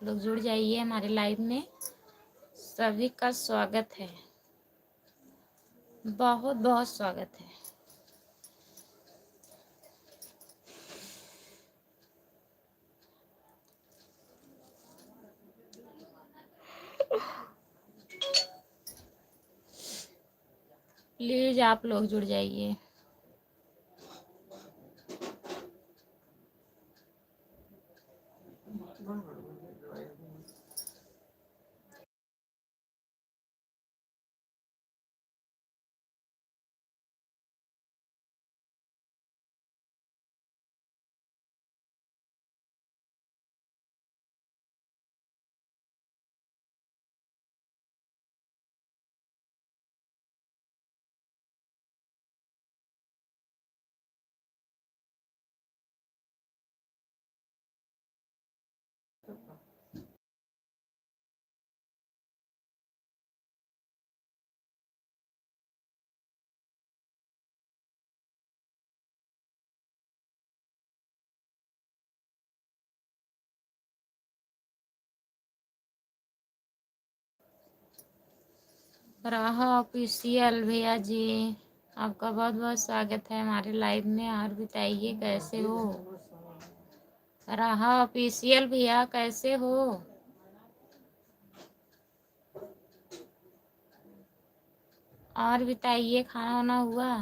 आप लोग जुड़ जाइए हमारे लाइव में। सभी का स्वागत है, बहुत बहुत स्वागत है। प्लीज आप लोग जुड़ जाइए। राहा ऑफिशियल भैया जी, आपका बहुत बहुत स्वागत है हमारे लाइव में। और बताइए कैसे हो? राहा ऑफिशियल भैया कैसे हो? और बताइए खाना वाना हुआ?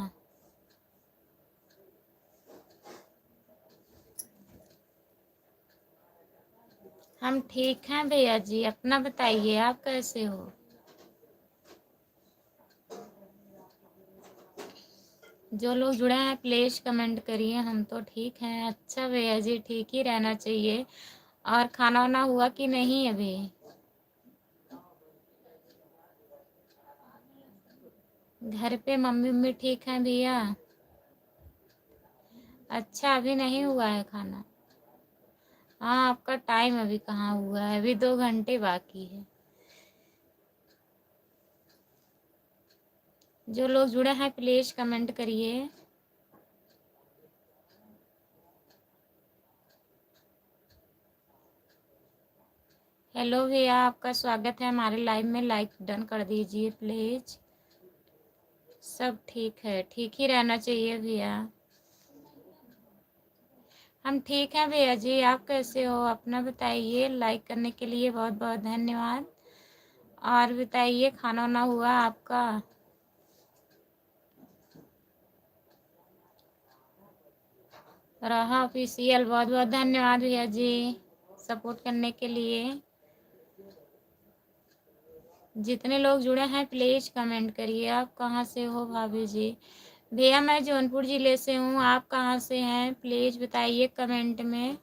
हम ठीक हैं भैया जी, अपना बताइए आप कैसे हो? जो लोग जुड़े हैं प्लीज कमेंट करिए। हम तो ठीक हैं। अच्छा भैया जी, ठीक ही रहना चाहिए। और खाना वाना हुआ कि नहीं अभी? घर पे मम्मी उम्मी ठीक हैं भैया? अच्छा, अभी नहीं हुआ है खाना? हाँ, आपका टाइम अभी कहाँ हुआ है, अभी 2 घंटे बाकी है। जो लोग जुड़े हैं प्लीज कमेंट करिए। हेलो भैया, आपका स्वागत है हमारे लाइव में। लाइक डन कर दीजिए प्लीज। सब ठीक है, ठीक ही रहना चाहिए भैया। हम ठीक हैं भैया जी, आप कैसे हो अपना बताइए। लाइक करने के लिए बहुत बहुत धन्यवाद। और बताइए खाना वाना हुआ आपका? रहा ऑफिशियल, बहुत बहुत धन्यवाद भैया जी सपोर्ट करने के लिए। जितने लोग जुड़े हैं प्लीज कमेंट करिए। आप कहाँ से हो भाभी जी? भैया मैं जौनपुर ज़िले से हूँ, आप कहाँ से हैं प्लीज़ बताइए कमेंट में।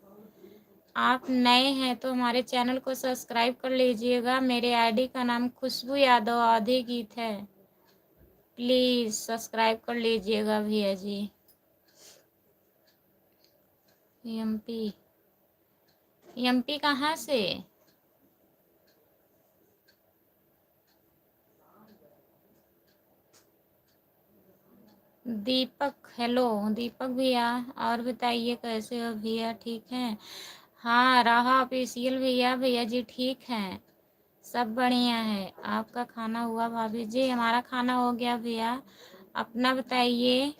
आप नए हैं तो हमारे चैनल को सब्सक्राइब कर लीजिएगा। मेरे आईडी का नाम खुशबू यादव आधी गीत है। प्लीज़ सब्सक्राइब कर लीजिएगा भैया जी। एमपी, एमपी कहाँ से? दीपक, हेलो दीपक भैया। और बताइए कैसे हो भैया, ठीक हैं? हाँ, राहा ऑफिशियल भैया, भैया जी ठीक हैं, सब बढ़िया है। आपका खाना हुआ भाभी जी? हमारा खाना हो गया भैया। अपना बताइए।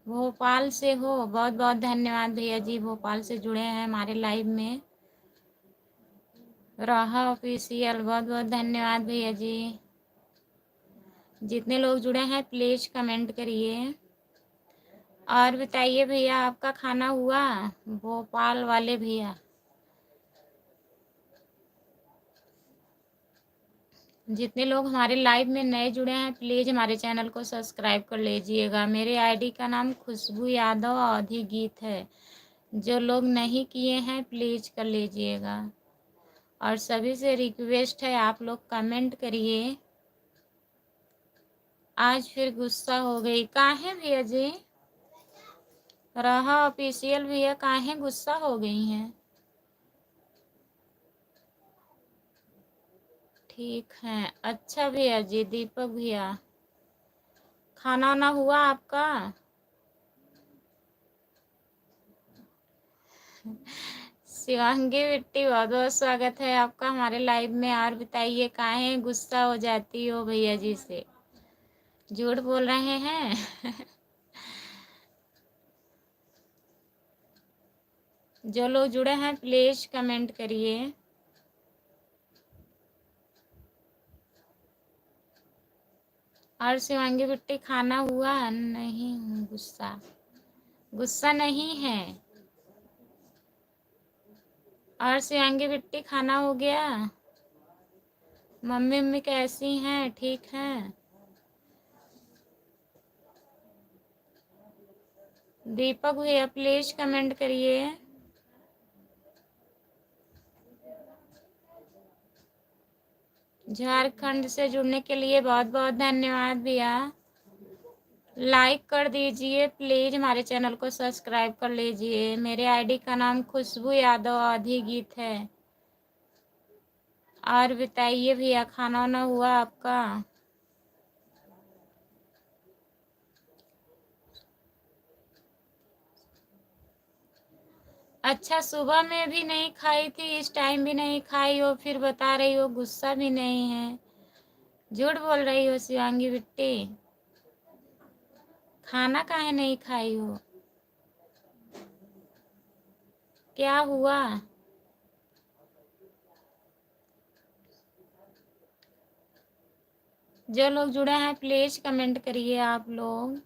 भोपाल से हो? बहुत बहुत धन्यवाद भैया जी, भोपाल से जुड़े हैं हमारे लाइव में। राहा ऑफिशियल, बहुत बहुत धन्यवाद भैया जी। जितने लोग जुड़े हैं प्लीज कमेंट करिए। और बताइए भैया आपका खाना हुआ? भोपाल वाले भैया, जितने लोग हमारे लाइव में नए जुड़े हैं प्लीज़ हमारे चैनल को सब्सक्राइब कर लीजिएगा। मेरे आईडी का नाम खुशबू यादव आधी गीत है। जो लोग नहीं किए हैं प्लीज़ कर लीजिएगा। और सभी से रिक्वेस्ट है आप लोग कमेंट करिए। आज फिर गुस्सा हो गई, काहे भैया जी? रहा ऑफिशियल भैया, काहे गुस्सा हो गई हैं? ठीक है, अच्छा भैया जी। दीपक भैया, खाना वाना हुआ आपका? शिवांगी बिट्टी, बहुत बहुत स्वागत है आपका हमारे लाइव में। और बताइए, काहे गुस्सा हो जाती हो भैया जी से? झूठ बोल रहे हैं? जो लोग जुड़े हैं प्लीज कमेंट करिए। और शिवांगी बिट्टी, खाना हुआ? नहीं हूँ गुस्सा, गुस्सा नहीं है। और शिवांगी बिट्टी, खाना हो गया? मम्मी मम्मी कैसी हैं? ठीक हैं? दीपक भैया प्लीज कमेंट करिए। झारखंड से जुड़ने के लिए बहुत बहुत धन्यवाद भैया। लाइक कर दीजिए प्लीज, हमारे चैनल को सब्सक्राइब कर लीजिए। मेरे आईडी का नाम खुशबू यादव आधी गीत है। और बताइए भैया, खाना वाना हुआ आपका? अच्छा, सुबह में भी नहीं खाई थी, इस टाइम भी नहीं खाई हो, फिर बता रही हो गुस्सा भी नहीं है। झूठ बोल रही हो शिवांगी बिट्टी। खाना काहे नहीं खाई हो? क्या हुआ? जो लोग जुड़े हैं प्लीज कमेंट करिए आप लोग।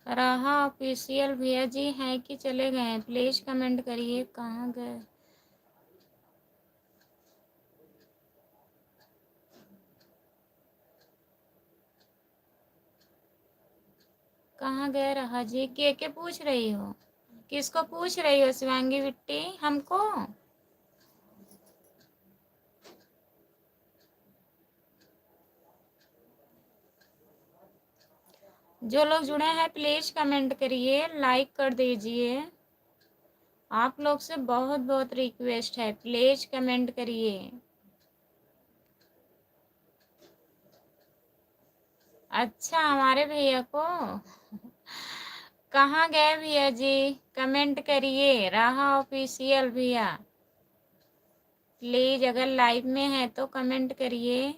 राहा ऑफिशियल भैया जी हैं कि चले गए? प्लीज कमेंट करिए, कहाँ गए? कहाँ गए राहा जी? के पूछ रही हो? किसको पूछ रही हो शिवांगी बिट्टी? हमको? जो लोग जुड़े हैं प्लीज कमेंट करिए, लाइक कर दीजिए। आप लोग से बहुत बहुत रिक्वेस्ट है, प्लीज कमेंट करिए। अच्छा, हमारे भैया को? कहाँ गए भैया जी? कमेंट करिए, राहा ऑफिशियल भैया प्लीज, अगर लाइव में है तो कमेंट करिए।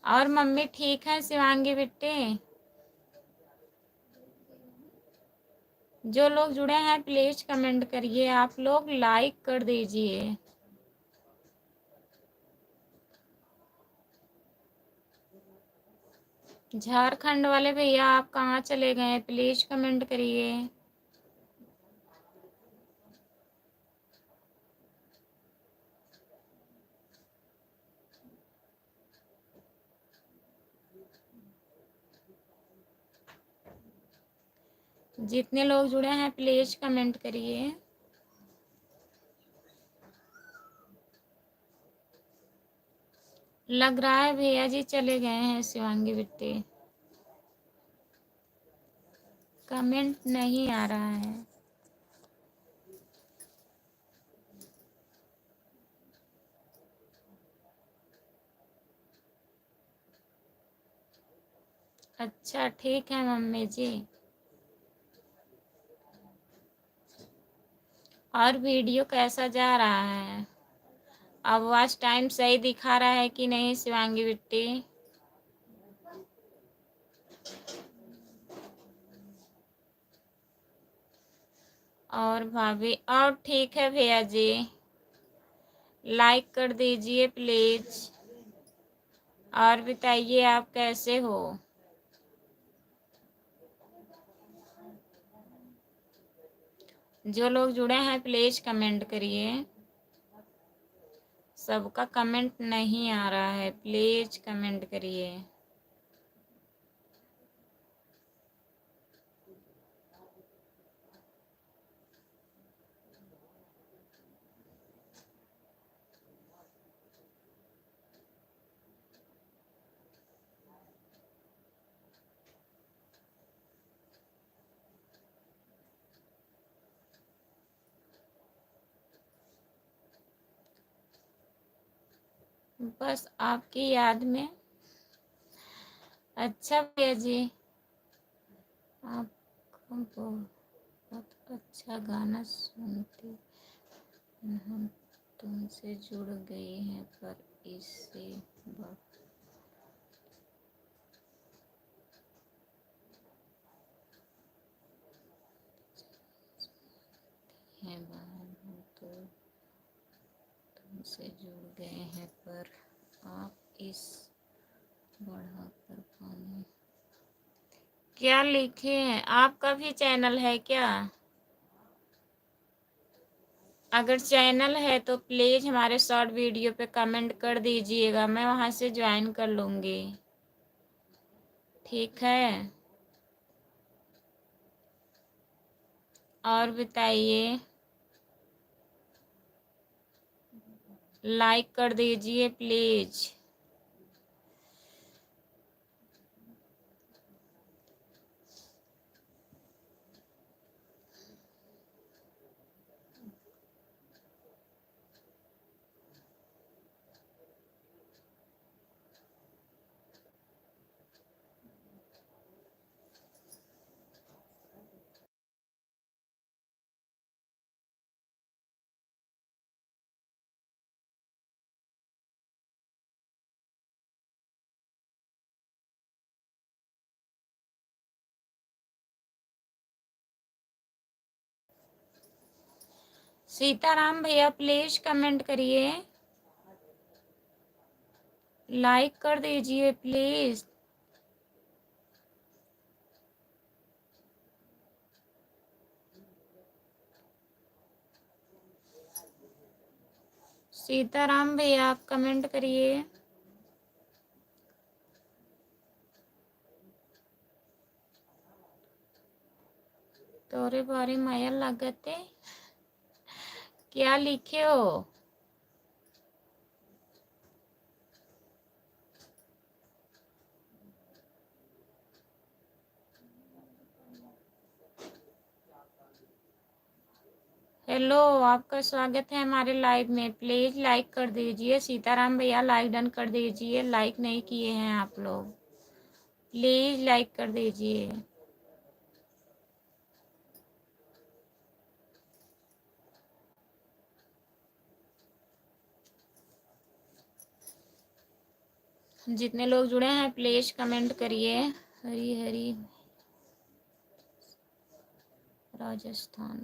और मम्मी ठीक है शिवांगी बिट्टी? जो लोग जुड़े हैं प्लीज कमेंट करिए, आप लोग लाइक कर दीजिए। झारखंड वाले भैया आप कहाँ चले गए? प्लीज कमेंट करिए। जितने लोग जुड़े हैं प्लीज कमेंट करिए। लग रहा है भैया जी चले गए हैं शिवांगी बिट्टी। कमेंट नहीं आ रहा है। अच्छा ठीक है मम्मी जी। और वीडियो कैसा जा रहा है? अब वॉच टाइम सही दिखा रहा है कि नहीं शिवांगी बिट्टी? और भाभी, और ठीक है भैया जी, लाइक कर दीजिए प्लीज। और बताइए आप कैसे हो? जो लोग जुड़े हैं प्लीज कमेंट करिए। सबका कमेंट नहीं आ रहा है, प्लीज कमेंट करिए। बस आपकी याद में। अच्छा भैया जी, आपको बहुत अच्छा गाना सुनते हम तुमसे जुड़ गए हैं, पर इससे बढ़ हैं बाहर हम तो तुमसे जुड़ गए हैं, पर आप इस बढ़ा कर पाने। क्या लिखे हैं? आपका भी चैनल है क्या? अगर चैनल है तो प्लीज़ हमारे शॉर्ट वीडियो पे कमेंट कर दीजिएगा, मैं वहाँ से ज्वाइन कर लूँगी। ठीक है, और बताइए, लाइक कर दीजिए प्लीज़। सीताराम भैया प्लीज़ कमेंट करिए, लाइक कर दीजिए प्लीज़। सीताराम भैया आप कमेंट करिए। तोरे बारे माया लागते, क्या लिखे हो? हेलो, आपका स्वागत है हमारे लाइव में। प्लीज़ लाइक कर दीजिए। सीताराम भैया लाइक डन कर दीजिए, लाइक नहीं किए हैं आप लोग, प्लीज़ लाइक कर दीजिए। जितने लोग जुड़े हैं प्लीज़ कमेंट करिए। हरी हरी राजस्थान।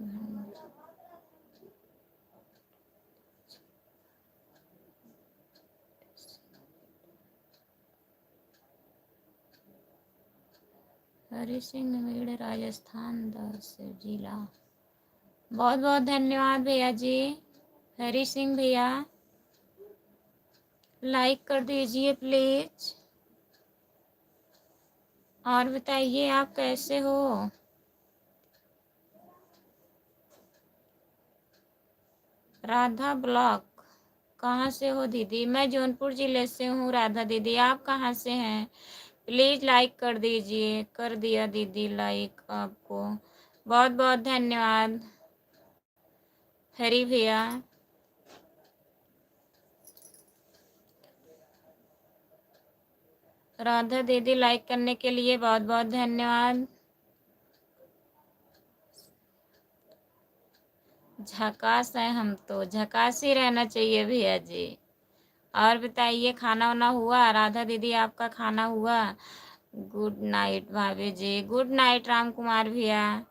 हरी सिंह नवेड़ राजस्थान 10 जिला। बहुत बहुत धन्यवाद भैया जी। हरी सिंह भैया लाइक कर दीजिए प्लीज़, और बताइए आप कैसे हो? राधा ब्लॉक, कहाँ से हो दीदी? मैं जौनपुर ज़िले से हूँ राधा दीदी, आप कहाँ से हैं? प्लीज़ लाइक कर दीजिए। कर दिया दीदी लाइक आपको, बहुत बहुत धन्यवाद हरी भैया। राधा दीदी लाइक करने के लिए बहुत बहुत धन्यवाद। झकास है, हम तो झकास ही रहना चाहिए भैया जी। और बताइए, खाना वाना हुआ? राधा दीदी आपका खाना हुआ? गुड नाइट भाभी जी। गुड नाइट राम कुमार भैया,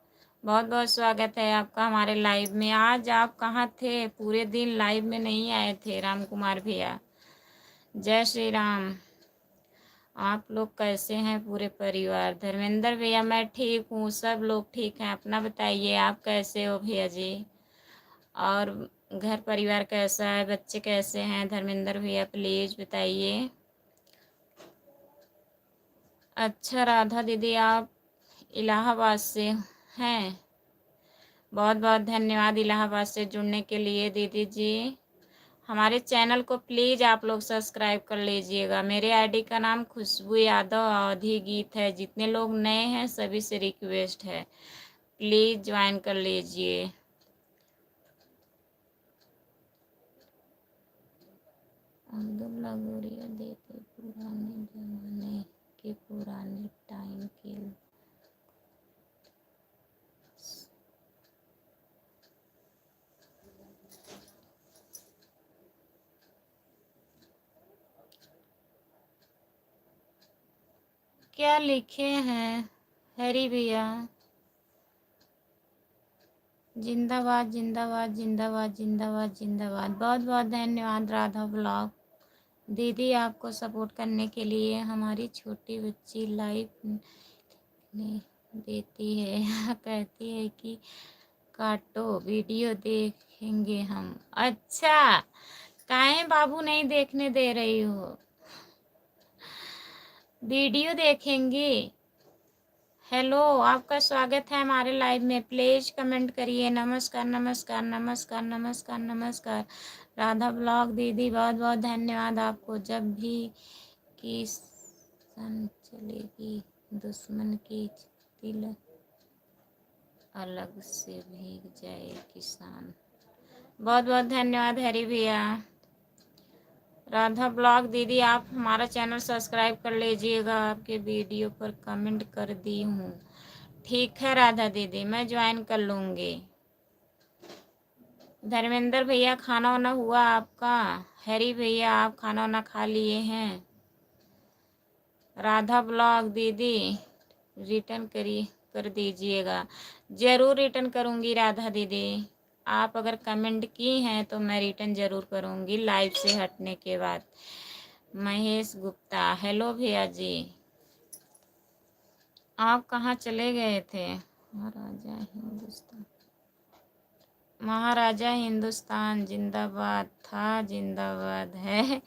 बहुत बहुत स्वागत है आपका हमारे लाइव में। आज आप कहाँ थे? पूरे दिन लाइव में नहीं आए थे राम कुमार भैया। जय श्री राम। आप लोग कैसे हैं पूरे परिवार? धर्मेंद्र भैया मैं ठीक हूँ, सब लोग ठीक हैं। अपना बताइए, आप कैसे हो भैया जी? और घर परिवार कैसा है? बच्चे कैसे हैं? धर्मेंद्र भैया प्लीज़ बताइए। अच्छा राधा दीदी आप इलाहाबाद से हैं, बहुत बहुत धन्यवाद इलाहाबाद से जुड़ने के लिए दीदी जी। हमारे चैनल को प्लीज़ आप लोग सब्सक्राइब कर लीजिएगा। मेरे आईडी का नाम खुशबू यादव अवधी गीत है। जितने लोग नए हैं सभी से रिक्वेस्ट है, प्लीज़ ज्वाइन कर लीजिए। अब्दुल्ला गोरिया देते पुराने जमाने के पुराने टाइम के। क्या लिखे हैं हरी भैया? जिंदाबाद जिंदाबाद जिंदाबाद जिंदाबाद जिंदाबाद। बहुत बहुत धन्यवाद राधा ब्लॉग दीदी आपको सपोर्ट करने के लिए। हमारी छोटी बच्ची लाइव ने देती है कहती है कि काटो वीडियो देखेंगे हम। अच्छा, काहे बाबू नहीं देखने दे रही हो? वीडियो देखेंगी। हेलो, आपका स्वागत है हमारे लाइव में। प्लीज कमेंट करिए। नमस्कार नमस्कार नमस्कार नमस्कार नमस्कार। राधा ब्लॉग दीदी बहुत बहुत धन्यवाद आपको। जब भी किसान चलेगी दुश्मन की दिल अलग से भीग जाए किसान। बहुत बहुत धन्यवाद हरी भैया। राधा ब्लॉग दीदी आप हमारा चैनल सब्सक्राइब कर लीजिएगा। आपके वीडियो पर कमेंट कर दी हूँ। ठीक है राधा दीदी, मैं ज्वाइन कर लूँगी। धर्मेंद्र भैया खाना वाना हुआ आपका? हरी भैया आप खाना वाना खा लिए हैं? राधा ब्लॉग दीदी रिटर्न कर दीजिएगा। ज़रूर रिटर्न करूँगी राधा दीदी। आप अगर कमेंट की हैं तो मैं रिटर्न ज़रूर करूँगी लाइव से हटने के बाद। महेश गुप्ता हेलो भैया जी, आप कहाँ चले गए थे? महाराजा हिंदुस्तान, महाराजा हिंदुस्तान जिंदाबाद था, जिंदाबाद है,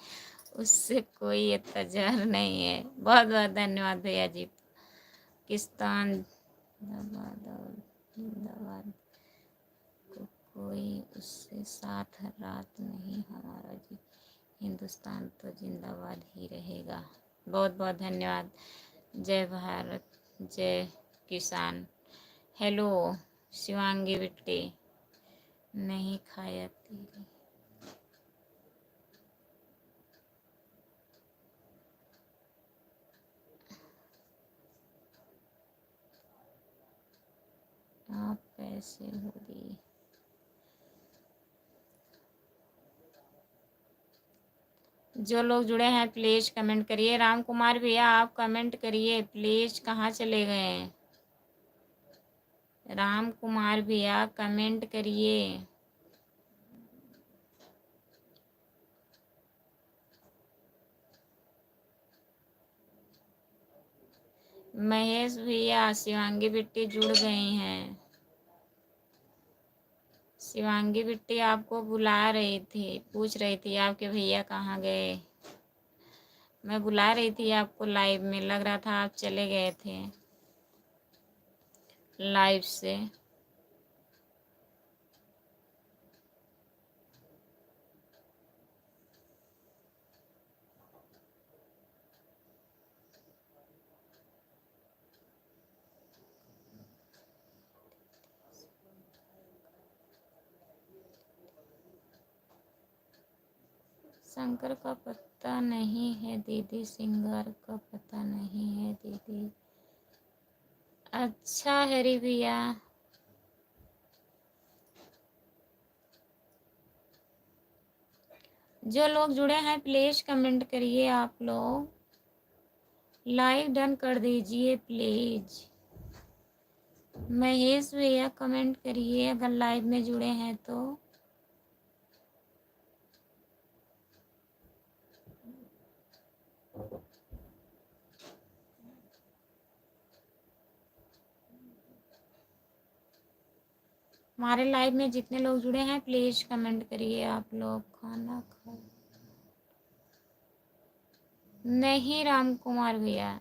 उससे कोई एतजार नहीं है। बहुत बहुत धन्यवाद भैया जी। पाकिस्तान जिंदाबाद और जिंदाबाद को कोई उससे साथ रात नहीं। हमारा जी हिंदुस्तान तो जिंदाबाद ही रहेगा। बहुत बहुत धन्यवाद। जय भारत जय किसान। हेलो शिवांगी बिट्टी, नहीं खाया तेरी। आप कैसे हो दी? जो लोग जुड़े हैं प्लीज कमेंट करिए। राम कुमार भैया आप कमेंट करिए प्लीज। कहाँ चले गए? राम कुमार भैया कमेंट करिए। महेश भैया शिवांगी बिट्टी जुड़ गई हैं। शिवांगी बिट्टी आपको बुला रही थी, पूछ रही थी आपके भैया कहाँ गए। मैं बुला रही थी आपको लाइव में, लग रहा था आप चले गए थे लाइव से। शंकर का पता नहीं है दीदी, सिंगार का पता नहीं है दीदी। अच्छा हरी भैया, जो लोग जुड़े हैं प्लीज कमेंट करिए। आप लोग लाइक डन कर दीजिए प्लीज। महेश भैया कमेंट करिए अगर लाइव में जुड़े हैं तो। हमारे लाइव में जितने लोग जुड़े हैं प्लीज कमेंट करिए। आप लोग खाना खा नहीं? राम कुमार भैया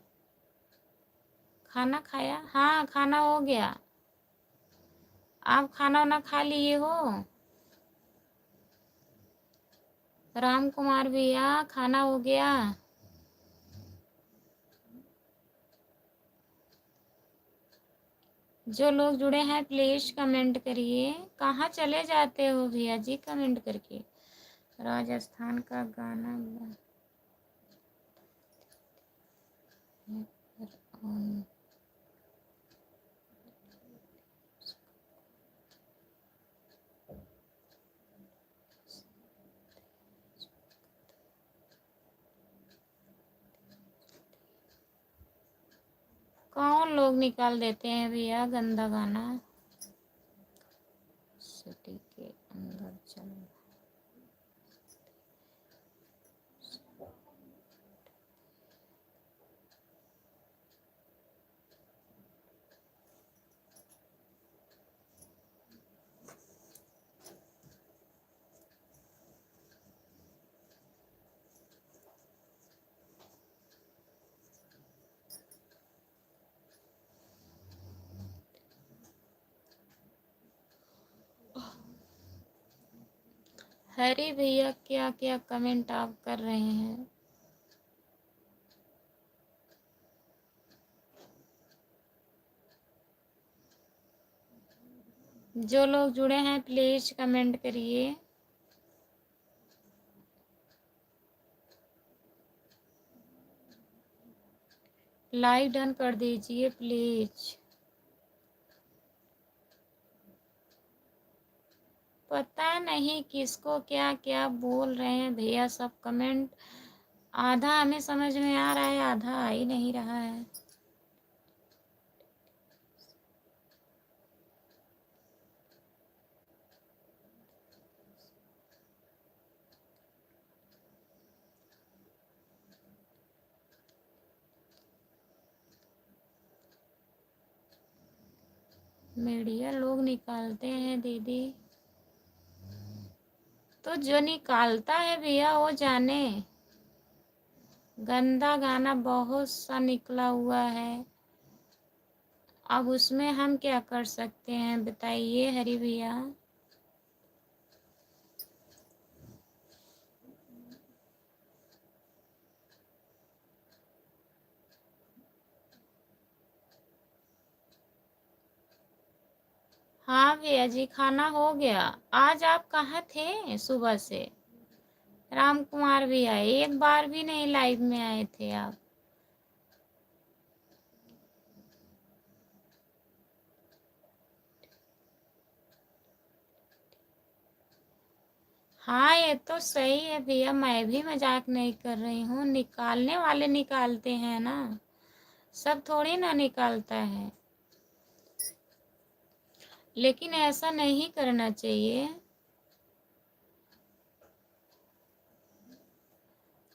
खाना खाया? हाँ खाना हो गया। आप खाना वाना खा लिए हो? राम कुमार भैया खाना हो गया? जो लोग जुड़े हैं प्लीज कमेंट करिए। कहाँ चले जाते हो भैया जी कमेंट करके? राजस्थान का गाना कौन लोग निकाल देते हैं भैया गंदा गाना। सिटी के अंदर चल हरी भैया क्या क्या कमेंट आप कर रहे हैं। जो लोग जुड़े हैं प्लीज कमेंट करिए। लाइक डन कर दीजिए प्लीज। पता नहीं किसको क्या क्या बोल रहे हैं भैया सब कमेंट। आधा हमें समझ में आ रहा है आधा आ ही नहीं रहा है। मीडिया लोग निकालते हैं दीदी। तो जो निकालता है भैया वो जाने। गंदा गाना बहुत सा निकला हुआ है। अब उसमें हम क्या कर सकते हैं बताइए हरी भैया। हाँ भैया जी खाना हो गया। आज आप कहाँ थे सुबह से। राम कुमार भैया एक बार भी नहीं लाइव में आए थे आप। हाँ ये तो सही है भैया मैं भी मजाक नहीं कर रही हूँ। निकालने वाले निकालते हैं ना सब थोड़ी ना निकालता है। लेकिन ऐसा नहीं करना चाहिए।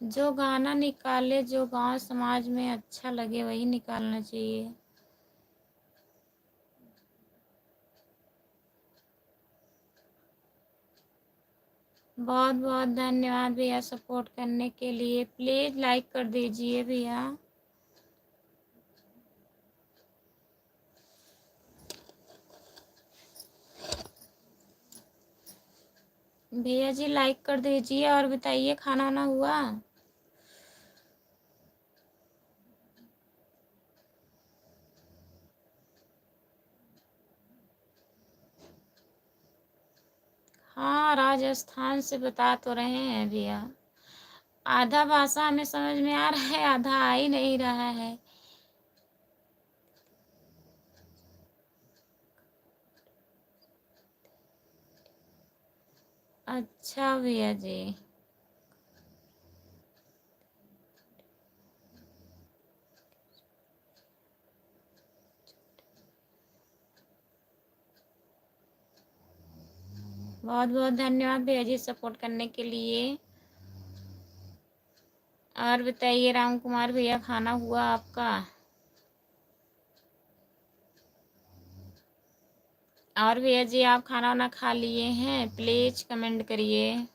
जो गाना निकाले जो गांव समाज में अच्छा लगे वही निकालना चाहिए। बहुत बहुत धन्यवाद भैया सपोर्ट करने के लिए। प्लीज लाइक कर दीजिए भैया। भैया जी लाइक कर दीजिए और बताइए खाना वाना हुआ। हाँ राजस्थान से बता तो रहे हैं भैया। आधा भाषा हमें समझ में आ रहा है आधा आ ही नहीं रहा है। अच्छा भैया जी। बहुत बहुत धन्यवाद भैया जी सपोर्ट करने के लिए। और बताइए राम कुमार भैया खाना हुआ आपका। और भैया जी आप खाना वाना खा लिए हैं प्लीज कमेंट करिए।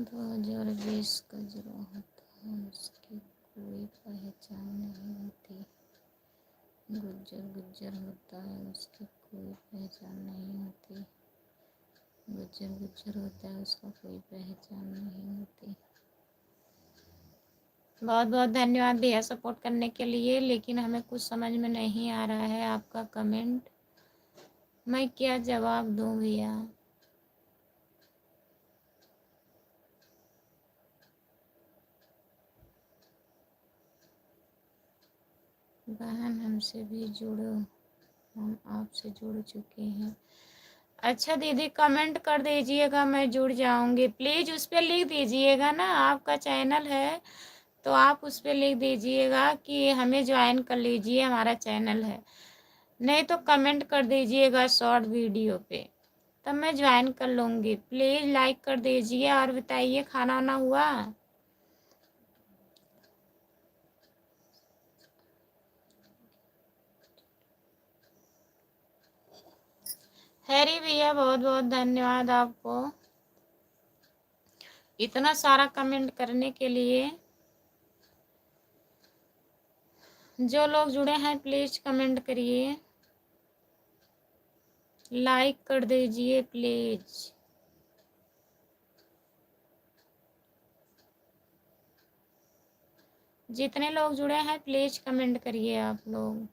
2020 का जो होता है उसकी कोई पहचान नहीं होती। गुज्जर गुज्जर होता है उसकी कोई पहचान नहीं होती। गुज्जर गुज्जर होता है उसका कोई पहचान नहीं होती। बहुत बहुत धन्यवाद भैया सपोर्ट करने के लिए, लेकिन हमें कुछ समझ में नहीं आ रहा है आपका कमेंट। मैं क्या जवाब दूं भैया? बहन हमसे भी जुड़ो, हम आपसे जुड़ चुके हैं। अच्छा दीदी कमेंट कर दीजिएगा, मैं जुड़ जाऊंगी। प्लीज़ उस पर लिख दीजिएगा ना, आपका चैनल है तो आप उस पर लिख दीजिएगा कि हमें ज्वाइन कर लीजिए, हमारा चैनल है। नहीं तो कमेंट कर दीजिएगा शॉर्ट वीडियो पे, तब मैं ज्वाइन कर लूँगी। प्लीज़ लाइक कर दीजिए और बताइए खाना वाना हुआ? हैरी भैया बहुत बहुत धन्यवाद आपको इतना सारा कमेंट करने के लिए। जो लोग जुड़े हैं प्लीज़ कमेंट करिए, लाइक कर दीजिए प्लीज़। जितने लोग जुड़े हैं प्लीज़ कमेंट करिए आप लोग।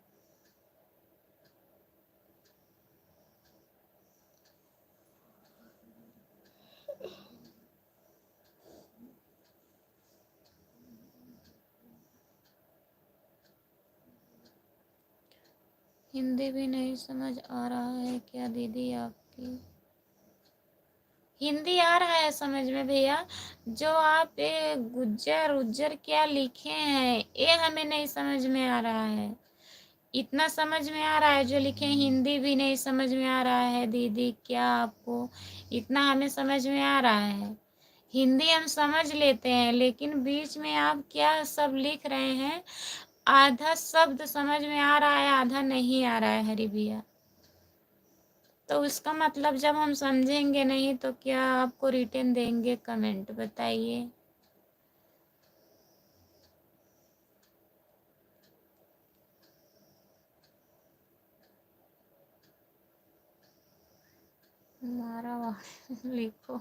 हिंदी भी नहीं समझ आ रहा है क्या दीदी आपकी? हिंदी आ रहा है समझ में भैया। जो आप ये गुज्जर उज्जर क्या लिखे हैं ये हमें नहीं समझ में आ रहा है। इतना समझ में आ रहा है जो लिखे, हिंदी भी नहीं समझ में आ रहा है दीदी क्या आपको? इतना हमें समझ में आ रहा है। हिंदी हम समझ लेते हैं, लेकिन बीच में आप क्या सब लिख रहे हैं, आधा शब्द समझ में आ रहा है आधा नहीं आ रहा है हरी भैया। तो उसका मतलब जब हम समझेंगे नहीं तो क्या आपको रिटर्न देंगे कमेंट, बताइए। हमारा लिखो।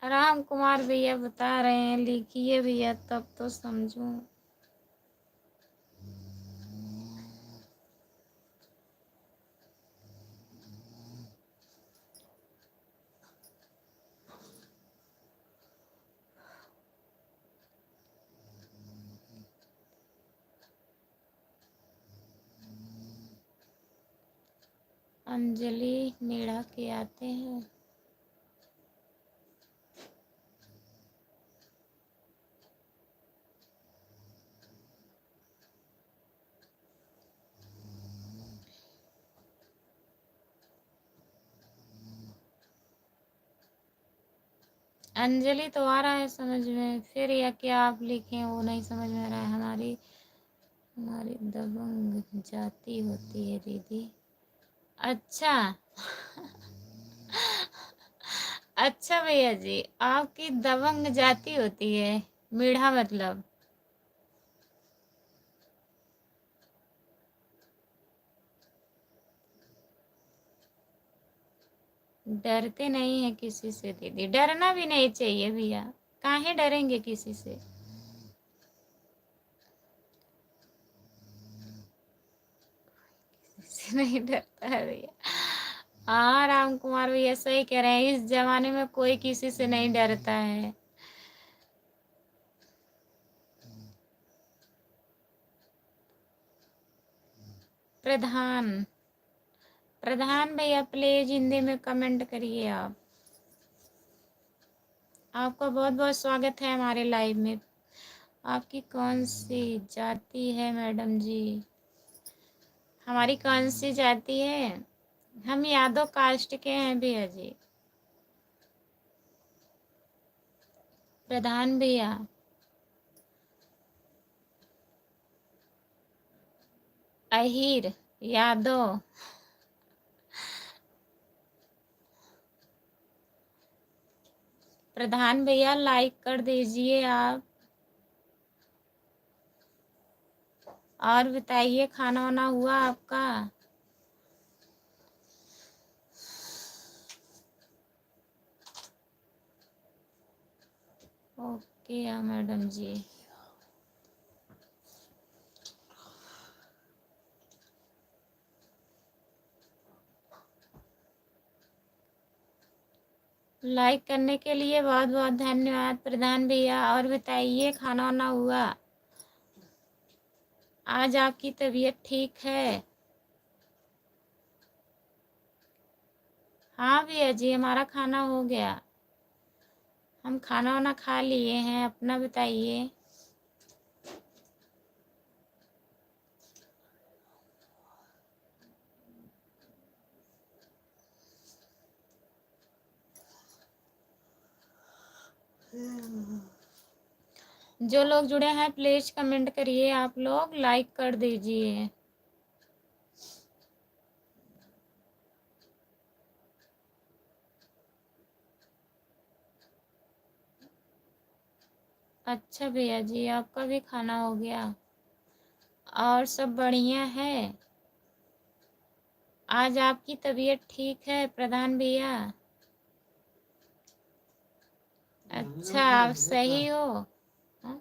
राम कुमार भैया बता रहे हैं लिखिए भैया तब तो समझूं। अंजलि मेढ़ा के आते हैं। अंजलि तो आ रहा है समझ में, फिर या क्या आप लिखें वो नहीं समझ में आ रहा है। हमारी हमारी दबंग जाति होती है दीदी। अच्छा अच्छा भैया जी, आपकी दबंग जाति होती है, मीढ़ा मतलब? डरते नहीं है किसी से दीदी, डरना भी नहीं चाहिए भैया। काहे डरेंगे किसी से? किसी से नहीं डरता है भैया। हाँ राम कुमार भैया सही कह रहे हैं, इस जमाने में कोई किसी से नहीं डरता है। प्रधान प्रधान भैया प्लीज हिंदी में कमेंट करिए आप। आपका बहुत बहुत स्वागत है हमारे लाइव में। आपकी कौन सी जाति है मैडम जी? हमारी कौन सी जाति है? हम यादव कास्ट के हैं भैया जी। प्रधान भैया अहीर यादव। प्रधान भैया लाइक कर दीजिए आप। और बताइए खाना वाना हुआ आपका? ओके मैडम जी। लाइक करने के लिए बहुत बहुत धन्यवाद प्रधान भैया। और बताइए खाना वाना हुआ? आज आपकी तबीयत ठीक है? हाँ भैया जी, हमारा खाना हो गया। हम खाना वाना खा लिए हैं। अपना बताइए। जो लोग जुड़े हैं प्लीज कमेंट करिए, आप लोग लाइक कर दीजिए। अच्छा भैया जी, आपका भी खाना हो गया? और सब बढ़िया है? आज आपकी तबीयत ठीक है प्रधान भैया? अच्छा, आप सही हो? हाँ?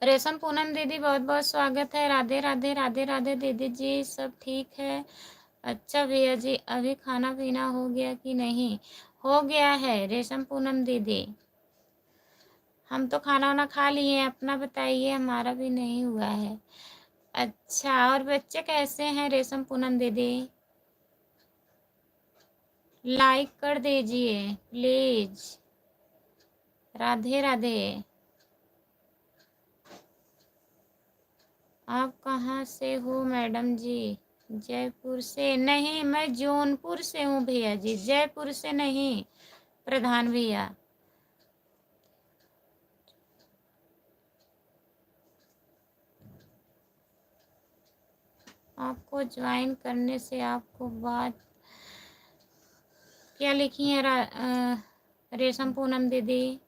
रेशम पूनम दीदी बहुत बहुत स्वागत है। राधे राधे राधे राधे दीदी जी, सब ठीक है? अच्छा भैया जी, अभी खाना पीना हो गया कि नहीं? हो गया है रेशम पूनम दीदी। हम तो खाना वाना खा लिए हैं। अपना बताइए, हमारा भी नहीं हुआ है। अच्छा, और बच्चे कैसे हैं रेशम पूनम दीदी? लाइक कर दीजिए प्लीज। राधे राधे। आप कहाँ से हो मैडम जी? जयपुर से नहीं, मैं जौनपुर से हूँ भैया जी, जयपुर से नहीं प्रधान भैया। आपको ज्वाइन करने से आपको बात क्या लिखी है रेशम पूनम दीदी?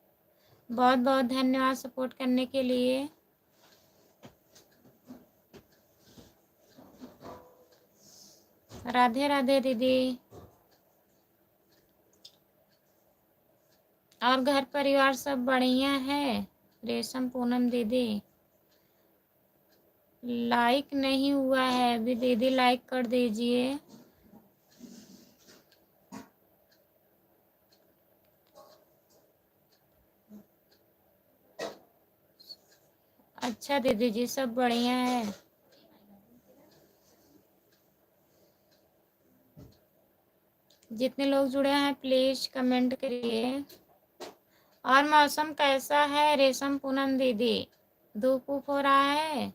बहुत बहुत धन्यवाद सपोर्ट करने के लिए। राधे राधे दीदी। और घर परिवार सब बढ़िया है रेशम पूनम दीदी? लाइक नहीं हुआ है अभी दीदी, लाइक कर दीजिए। अच्छा दीदी जी, सब बढ़िया है। जितने लोग जुड़े हैं प्लीज कमेंट करिए। और मौसम कैसा है रेशम पूनम दीदी? धूप उप हो रहा है?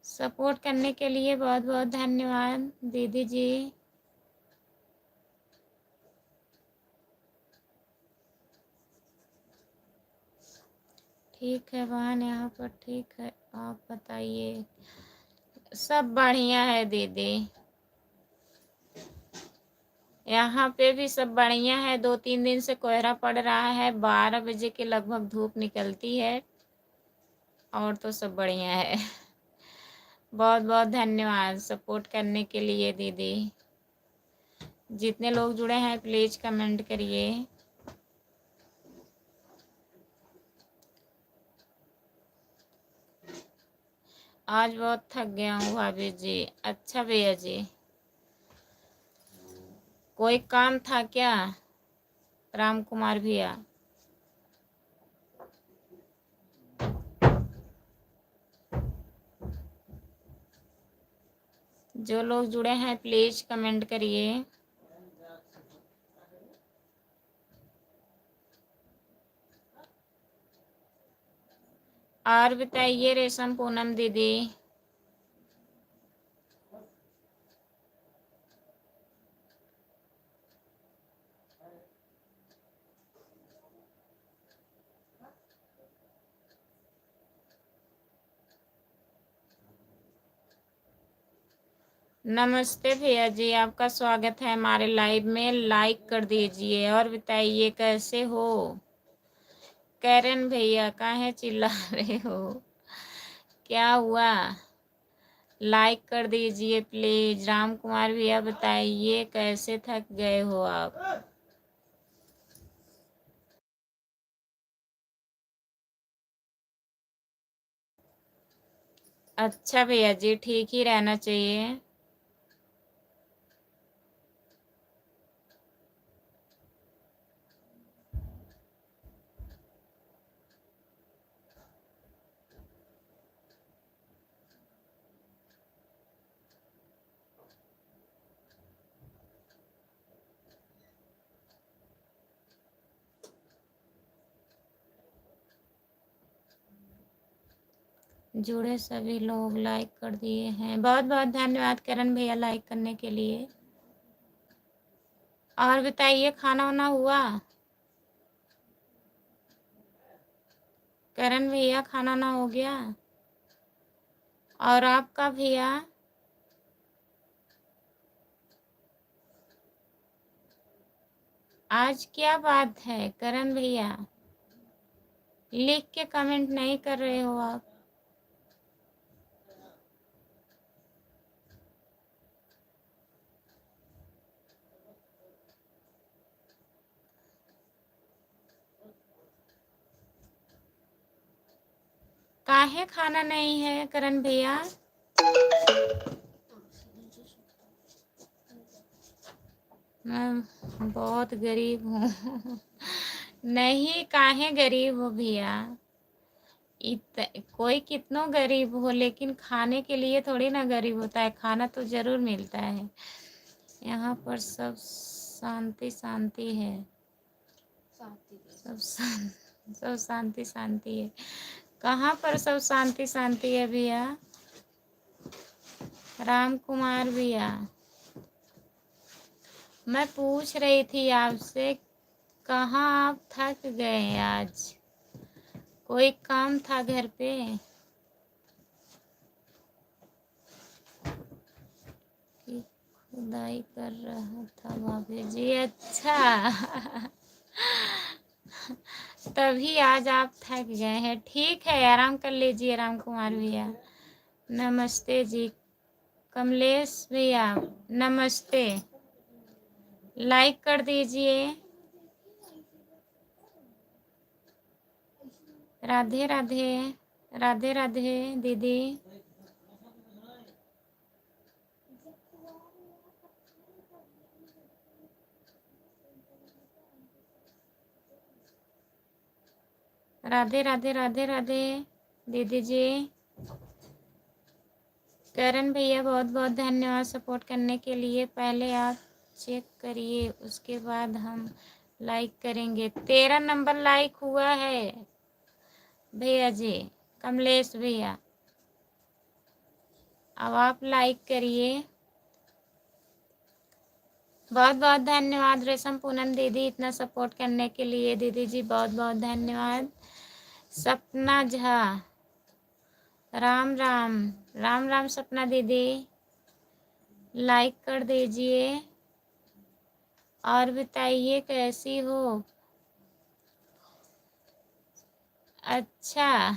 सपोर्ट करने के लिए बहुत बहुत धन्यवाद दीदी जी। ठीक है बहन, यहाँ पर ठीक है। आप बताइए। सब बढ़िया है दीदी, यहाँ पे भी सब बढ़िया है। 2-3 दिन से कोहरा पड़ रहा है, 12 बजे के लगभग धूप निकलती है। और तो सब बढ़िया है। बहुत बहुत धन्यवाद सपोर्ट करने के लिए दीदी। जितने लोग जुड़े हैं प्लीज कमेंट करिए। आज बहुत थक गया हूँ भाभी जी। अच्छा भैया जी, कोई काम था क्या राम कुमार भैया? जो लोग जुड़े हैं प्लीज कमेंट करिए। और बताइए रेशम पूनम दीदी। नमस्ते भैया जी, आपका स्वागत है हमारे लाइव में। लाइक कर दीजिए और बताइए कैसे हो। कैरन भैया काहे चिल्ला रहे हो, क्या हुआ? लाइक कर दीजिए प्लीज। राम कुमार भैया बताइए कैसे थक गए हो आप? अच्छा भैया जी, ठीक ही रहना चाहिए। जुड़े सभी लोग लाइक कर दिए हैं, बहुत बहुत धन्यवाद करण भैया लाइक करने के लिए। और बताइए खाना वाना हुआ? करण भैया खाना ना हो गया? और आपका भैया? आज क्या बात है करण भैया, लिख के कमेंट नहीं कर रहे हो आप? काहे खाना नहीं है करण भैया? मैं बहुत गरीब हूँ। नहीं, काहे गरीब हो भैया? कोई कितनों गरीब हो, लेकिन खाने के लिए थोड़ी ना गरीब होता है, खाना तो जरूर मिलता है। यहाँ पर सब शांति शांति है, सब शांति शांति है। कहाँ पर सब शांति शांति है भैया? राम कुमार भैया, मैं पूछ रही थी आपसे, कहाँ आप थक गए आज? कोई काम था घर पे? कि खुदाई कर रहा था भाभी जी? अच्छा। तभी आज आप थक गए हैं। ठीक है, आराम कर लीजिए राम कुमार भैया। नमस्ते जी। कमलेश भैया नमस्ते, लाइक कर दीजिए। राधे राधे, राधे राधे दीदी। राधे राधे राधे राधे दीदी जी। करण भैया बहुत बहुत धन्यवाद सपोर्ट करने के लिए। पहले आप चेक करिए, उसके बाद हम लाइक करेंगे। 13 नंबर लाइक हुआ है भैया जी, कमलेश भैया। अब आप लाइक करिए। बहुत बहुत धन्यवाद रेशम पूनम दीदी इतना सपोर्ट करने के लिए। दीदी जी बहुत बहुत धन्यवाद। सपना झा, राम राम, राम राम सपना दीदी, लाइक कर दीजिए और बताइए कैसी हो। अच्छा,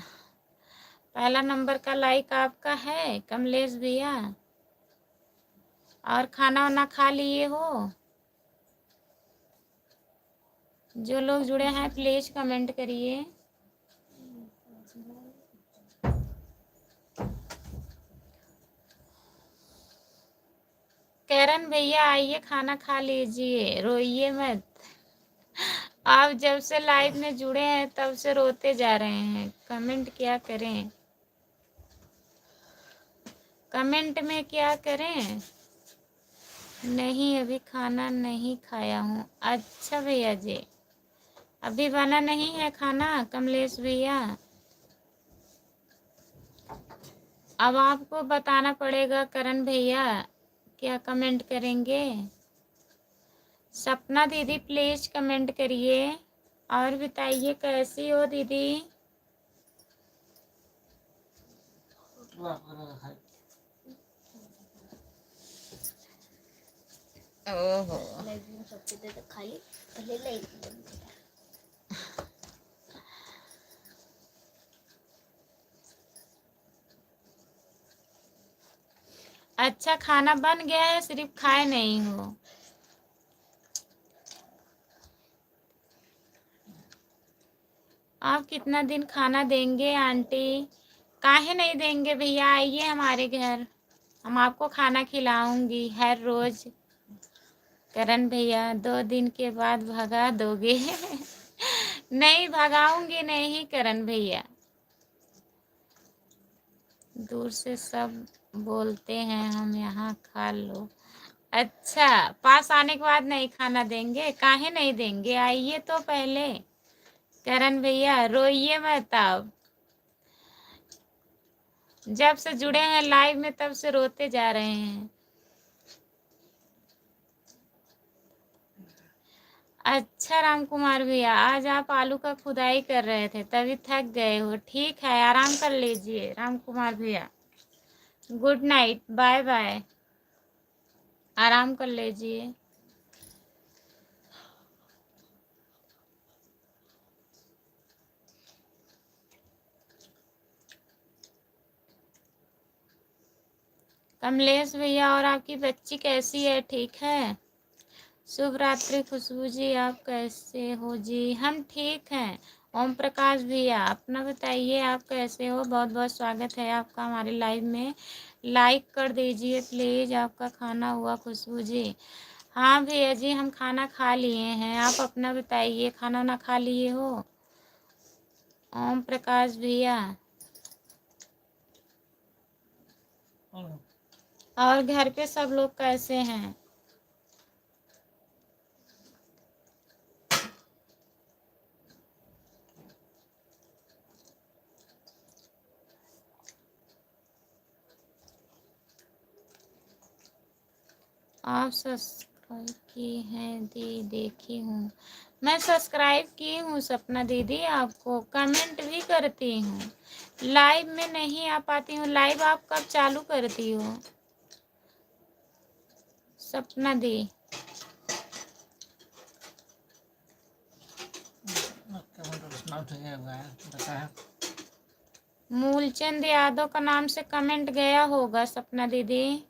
पहला नंबर का लाइक आपका है कमलेश भैया। और खाना वाना खा लिए हो? जो लोग जुड़े हैं प्लीज कमेंट करिए। करण भैया आइए खाना खा लीजिए, रोइए मत। आप जब से लाइव में जुड़े हैं तब से रोते जा रहे हैं, कमेंट क्या करें? कमेंट में क्या करें? नहीं अभी खाना नहीं खाया हूँ। अच्छा भैया जी, अभी बना नहीं है खाना कमलेश भैया? अब आपको बताना पड़ेगा करण भैया, क्या कमेंट करेंगे? सपना दीदी प्लीज कमेंट करिए और बताइए कैसी हो दीदी। ओहो, सबके दे तो खाली पहले लाइट बंद कर। अच्छा खाना बन गया है, सिर्फ खाए नहीं हो। आप कितना दिन खाना देंगे आंटी? काहे नहीं देंगे भैया, आइए हमारे घर, हम आपको खाना खिलाऊंगी हर रोज। करण भैया 2 दिन के बाद भगा दोगे? नहीं भगाऊंगी नहीं करण भैया, दूर से सब बोलते हैं हम यहाँ खा लो। अच्छा पास आने के बाद नहीं खाना देंगे? काहे नहीं देंगे, आइए तो पहले। करण भैया रोइए मत आप, जब से जुड़े हैं लाइव में तब से रोते जा रहे हैं। अच्छा राम कुमार भैया, आज आप आलू का खुदाई कर रहे थे तभी थक गए हो। ठीक है आराम कर लीजिए राम कुमार भैया, गुड नाइट, बाय बाय, आराम कर लीजिए। कमलेश भैया और आपकी बच्ची कैसी है, ठीक है? शुभ रात्रि खुशबू जी, आप कैसे हो जी? हम ठीक हैं। ओम प्रकाश भैया अपना बताइए, आप कैसे हो? बहुत बहुत स्वागत है आपका हमारे लाइव में, लाइक कर दीजिए प्लीज़। आपका खाना हुआ खुशबू जी? हाँ भैया जी हम खाना खा लिए हैं, आप अपना बताइए, खाना ना खा लिए हो? ओम प्रकाश भैया और घर पे सब लोग कैसे हैं? आप सब्सक्राइब की हैं दी, देखी हूँ मैं, सब्सक्राइब की हूँ सपना दीदी, आपको कमेंट भी करती हूँ। लाइव में नहीं आ पाती हूँ, लाइव आप कब चालू करती हो सपना दी? मूलचंद यादव का नाम से कमेंट गया होगा सपना दीदी।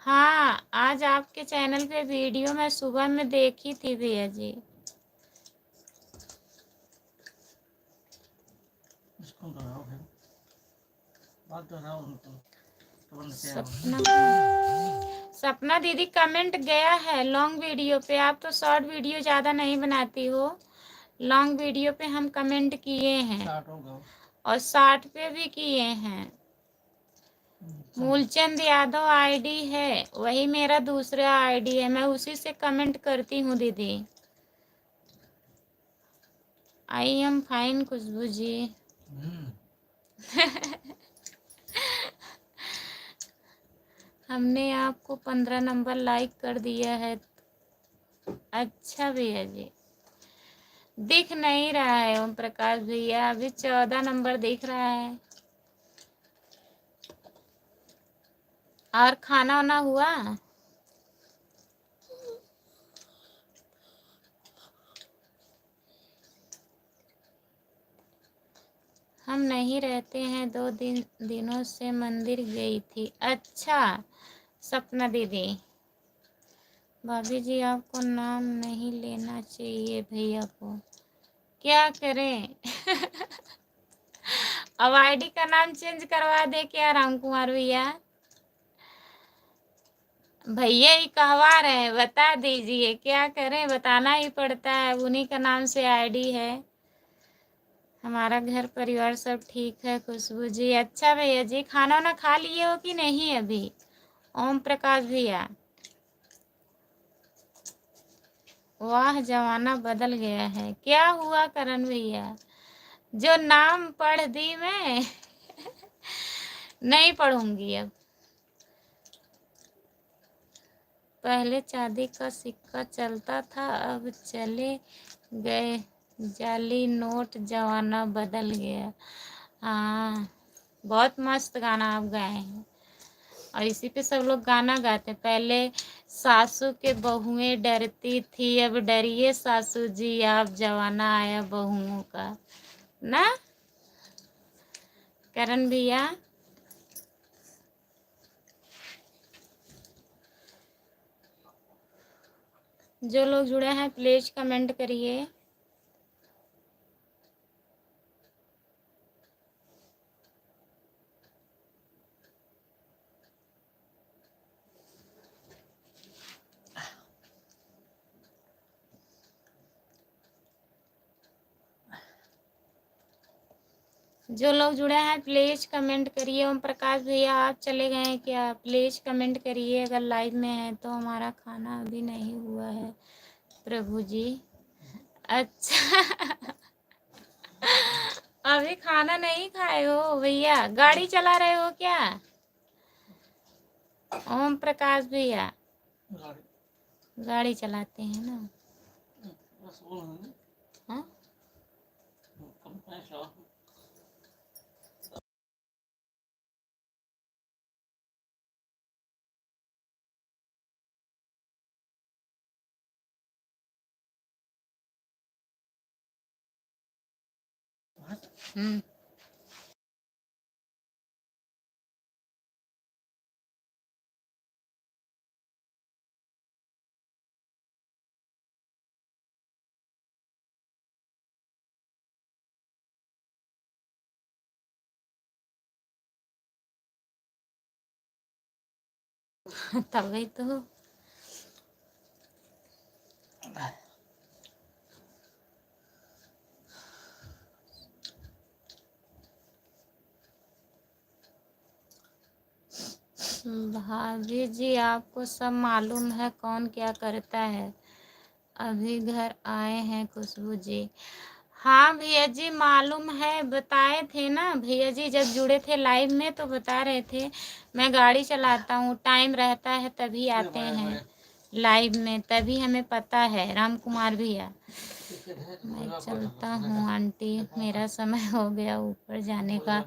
हाँ आज आपके चैनल पे वीडियो मैं सुबह में देखी थी भैया जी। सपना दीदी कमेंट गया है लॉन्ग वीडियो पे, आप तो शॉर्ट वीडियो ज़्यादा नहीं बनाती हो, लॉन्ग वीडियो पे हम कमेंट किए हैं और शॉर्ट पे भी किए हैं। मूलचंद यादव आईडी है, वही मेरा दूसरा आईडी है, मैं उसी से कमेंट करती हूँ दीदी। आई एम फाइन खुशबू जी। हमने आपको 15 नंबर लाइक कर दिया है। अच्छा भैया जी दिख नहीं रहा है ओम प्रकाश भैया, अभी 14 नंबर दिख रहा है। और खाना वाना हुआ? हम नहीं रहते हैं, 2 दिनों से मंदिर गई थी। अच्छा सपना दीदी, भाभी जी आपको नाम नहीं लेना चाहिए भैया को, क्या करें? अब आईडी का नाम चेंज करवा दे क्या राम कुमार भैया? भैया ही कहवा रहे हैं, बता दीजिए क्या करें, बताना ही पड़ता है, उन्हीं का नाम से आईडी है। हमारा घर परिवार सब ठीक है खुशबू जी। अच्छा भैया जी खाना वाना खा लिए हो कि नहीं अभी? ओम प्रकाश भैया वाह जमाना बदल गया है, क्या हुआ करण भैया? जो नाम पढ़ दी मैं नहीं पढ़ूंगी अब। पहले चांदी का सिक्का चलता था, अब चले गए जाली नोट, जमाना बदल गया। हाँ बहुत मस्त गाना आप गाए हैं और इसी पे सब लोग गाना गाते हैं। पहले सासू के बहुएं डरती थी, अब डरिए सासू जी आप, जमाना आया बहुओं का ना करण भैया। जो लोग जुड़े हैं प्लीज कमेंट करिए। जो लोग जुड़े हैं प्लीज कमेंट करिए। ओम प्रकाश भैया आप चले गए हैं क्या? प्लीज कमेंट करिए अगर लाइव में है तो। हमारा खाना अभी नहीं हुआ है प्रभु जी। अच्छा अभी खाना नहीं खाए हो भैया? गाड़ी चला रहे हो क्या ओम प्रकाश भैया? गाड़ी चलाते हैं ना। हाँ हम्म तभी तो। भाभी जी आपको सब मालूम है कौन क्या करता है? अभी घर आए हैं खुशबू जी। हाँ भैया जी मालूम है, बताए थे ना भैया जी, जब जुड़े थे लाइव में तो बता रहे थे। मैं गाड़ी चलाता हूँ, टाइम रहता है तभी आते हैं लाइव में, तभी हमें पता है। राम कुमार भैया मैं चलता हूँ आंटी, मेरा समय हो गया ऊपर जाने का।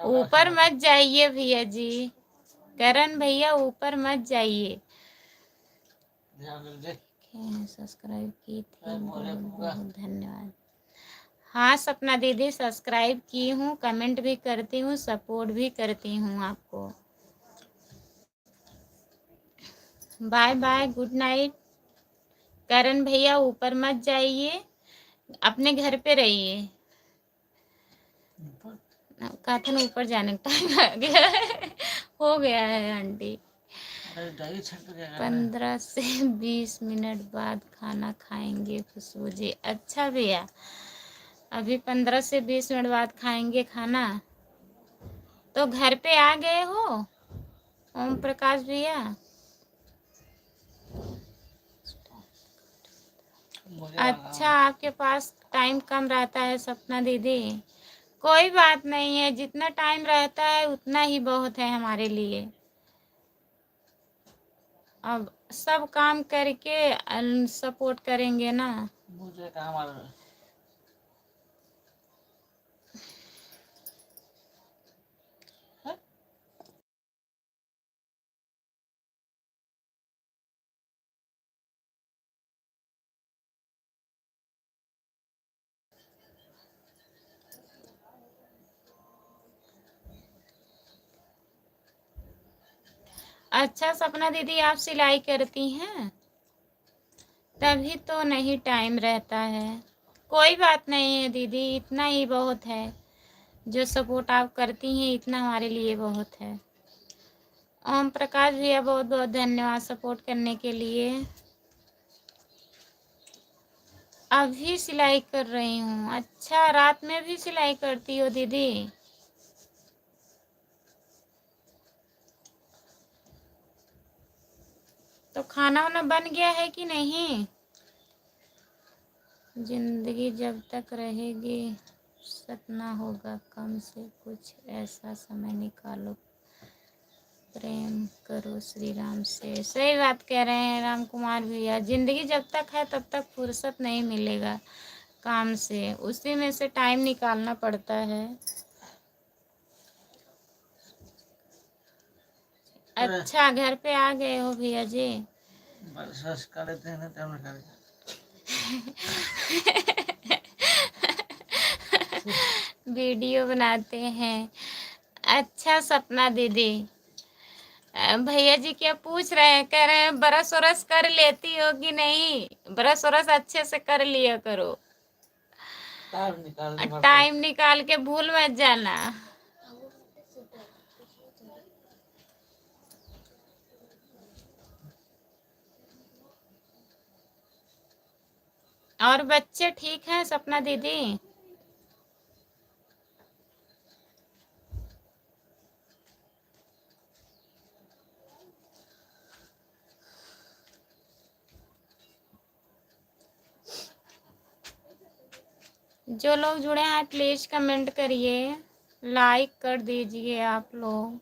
ऊपर मत जाइए भैया जी, करण भैया ऊपर मत जाइए। सब्सक्राइब की थी, बहुत बहुत धन्यवाद। हाँ सपना दीदी सब्सक्राइब की हूँ, कमेंट भी करती हूँ, सपोर्ट भी करती हूँ आपको। Bye bye, good night. Karan भैया ऊपर मत जाइए, अपने घर पे रहिए। कहते ना ऊपर जाने का टाइम आ गया है हो गया है आंटी। 15 से 20 मिनट बाद खाना खाएंगे खुशबू जी। अच्छा भैया अभी 15 से 20 मिनट बाद खाएंगे खाना, तो घर पे आ गए हो ओम प्रकाश भैया? अच्छा आपके पास टाइम कम रहता है सपना दीदी, कोई बात नहीं है, जितना टाइम रहता है उतना ही बहुत है हमारे लिए। अब सब काम करके सपोर्ट करेंगे ना। मुझे काम आ रहा है। अच्छा सपना दीदी आप सिलाई करती हैं? तभी तो नहीं टाइम रहता है। कोई बात नहीं है दीदी, इतना ही बहुत है। जो सपोर्ट आप करती हैं इतना हमारे लिए बहुत है। ओम प्रकाश भैया बहुत बहुत धन्यवाद सपोर्ट करने के लिए। अभी सिलाई कर रही हूँ। अच्छा रात में भी सिलाई करती हो दीदी? तो खाना वाना बन गया है कि नहीं? जिंदगी जब तक रहेगी सतना होगा, कम से कुछ ऐसा समय निकालो, प्रेम करो श्री राम से। सही बात कह रहे हैं राम कुमार भैया, जिंदगी जब तक है तब तक फुर्सत नहीं मिलेगा काम से, उसी में से टाइम निकालना पड़ता है। अच्छा, घर पे आ गए हो भैया जी। बस कर लेते हैं ना टाइम निकाल के। वीडियो बनाते हैं। अच्छा सपना दीदी, भैया जी क्या पूछ रहे हैं, कह रहे हैं ब्रश वरश कर लेती हो कि नहीं? ब्रश वरश अच्छे से कर लिया करो, टाइम निकाल के भूल मत जाना। और बच्चे ठीक हैं सपना दीदी? जो लोग जुड़े हैं प्लीज कमेंट करिए, लाइक कर दीजिए आप लोग।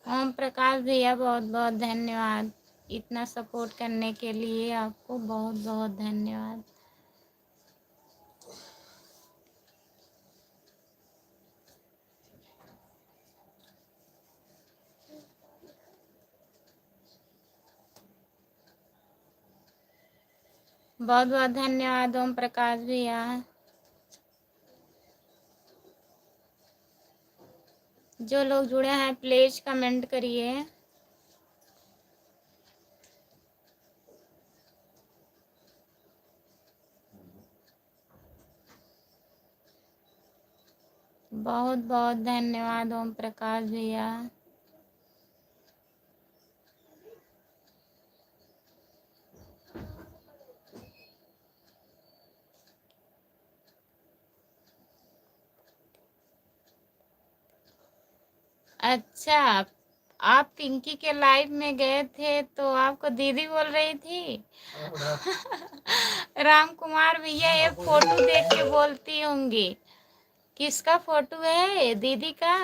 ओम प्रकाश भैया बहुत बहुत धन्यवाद, इतना सपोर्ट करने के लिए आपको बहुत बहुत धन्यवाद। बहुत बहुत धन्यवाद ओम प्रकाश भैया। जो लोग जुड़े हैं प्लीज कमेंट करिए। बहुत बहुत धन्यवाद ओम प्रकाश भैया। अच्छा, आप पिंकी के लाइव में गए थे तो आपको दीदी बोल रही थी? राम कुमार भैया ये फोटो देख के बोलती होंगी, किसका फोटो है दीदी का?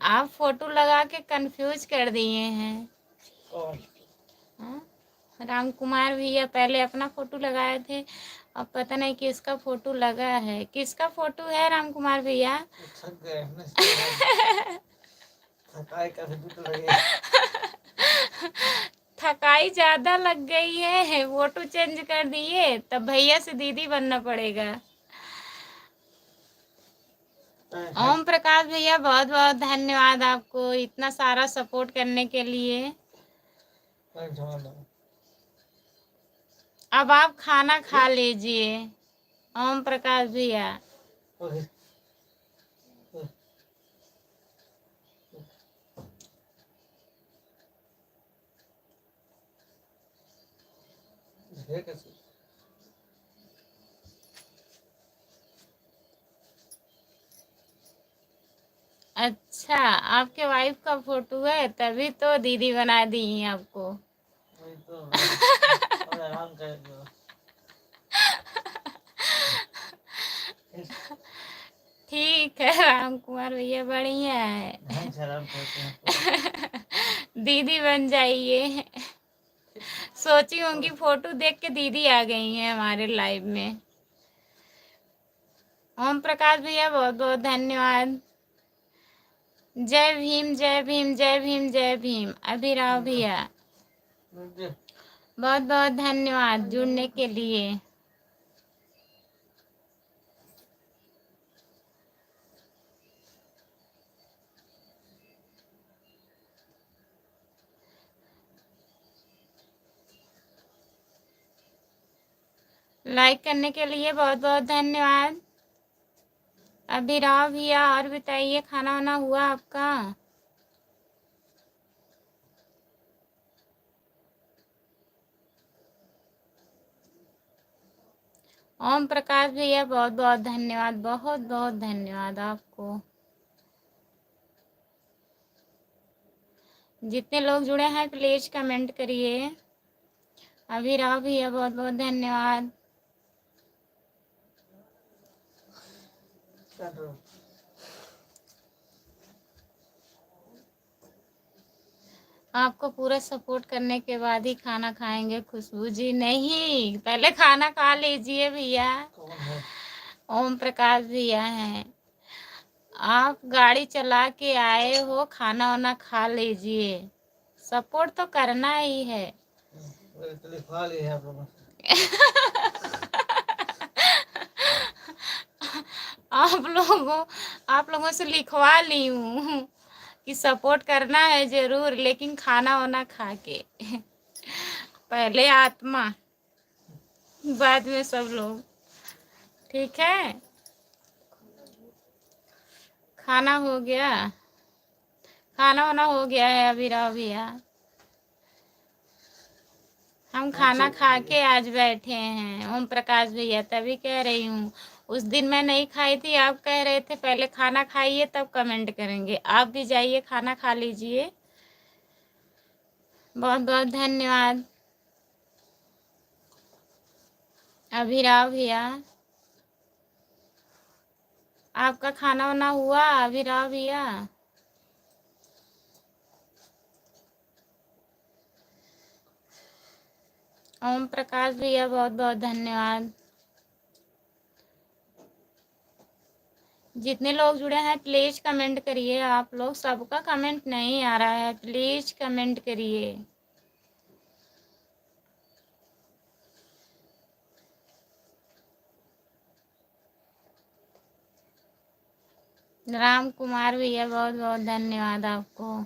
आप फोटो लगा के कंफ्यूज कर दिए हैं। हाँ? राम कुमार भैया पहले अपना फोटो लगाए थे, अब पता नहीं किसका फोटो लगा है। किसका फोटो है राम कुमार भैया? थकाई ज्यादा लग गई है, फोटो चेंज कर दिए, तब भैया से दीदी बनना पड़ेगा। ओम प्रकाश भैया बहुत बहुत धन्यवाद आपको इतना सारा सपोर्ट करने के लिए। अब आप खाना खा लीजिए ओम प्रकाश भैया। अच्छा, आपके वाइफ का फोटो है तभी तो दीदी बना दी हैं आपको। ठीक है राम कुमार भैया, बढ़िया है। दीदी बन जाइए। सोची होंगी फोटो देख के दीदी आ गई हैं हमारे लाइव में। ओम प्रकाश भैया बहुत बहुत धन्यवाद। जय भीम जय भीम जय भीम जय भीम। अभिराव भैया बहुत बहुत धन्यवाद जुड़ने के लिए। लाइक करने के लिए बहुत बहुत धन्यवाद। अभिराव भैया और बताइए, खाना वाना हुआ आपका? ओम प्रकाश भैया बहुत बहुत धन्यवाद, बहुत बहुत धन्यवाद आपको। जितने लोग जुड़े हैं प्लीज कमेंट करिए। अभिराव भैया बहुत बहुत धन्यवाद। आपको पूरा सपोर्ट करने के बाद ही खाना खाएंगे। खुशबू जी नहीं, पहले खाना खा लीजिए भैया। कौन है? ओम प्रकाश भैया हैं। आप गाड़ी चला के आए हो, खाना वाना खा लीजिए। सपोर्ट तो करना ही है। मेरे तो लिखवा ली है आप लोगों से। आप लोगों से लिखवा ली हूँ कि सपोर्ट करना है जरूर, लेकिन खाना वाना खा के। पहले आत्मा, बाद में सब लोग। ठीक है, खाना हो गया, खाना वाना हो गया है अभिराव भैया। हम खाना खा के आज बैठे हैं ओम प्रकाश भैया, तभी कह रही हूँ। उस दिन मैं नहीं खाई थी, आप कह रहे थे पहले खाना खाइए तब कमेंट करेंगे। आप भी जाइए खाना खा लीजिए। बहुत बहुत धन्यवाद अभिराव भैया। आपका खाना वाना हुआ अभिराव भैया? ओम प्रकाश भैया बहुत बहुत धन्यवाद। जितने लोग जुड़े हैं प्लीज कमेंट करिए। आप लोग सबका कमेंट नहीं आ रहा है, प्लीज कमेंट करिए। राम कुमार भैया बहुत बहुत धन्यवाद आपको।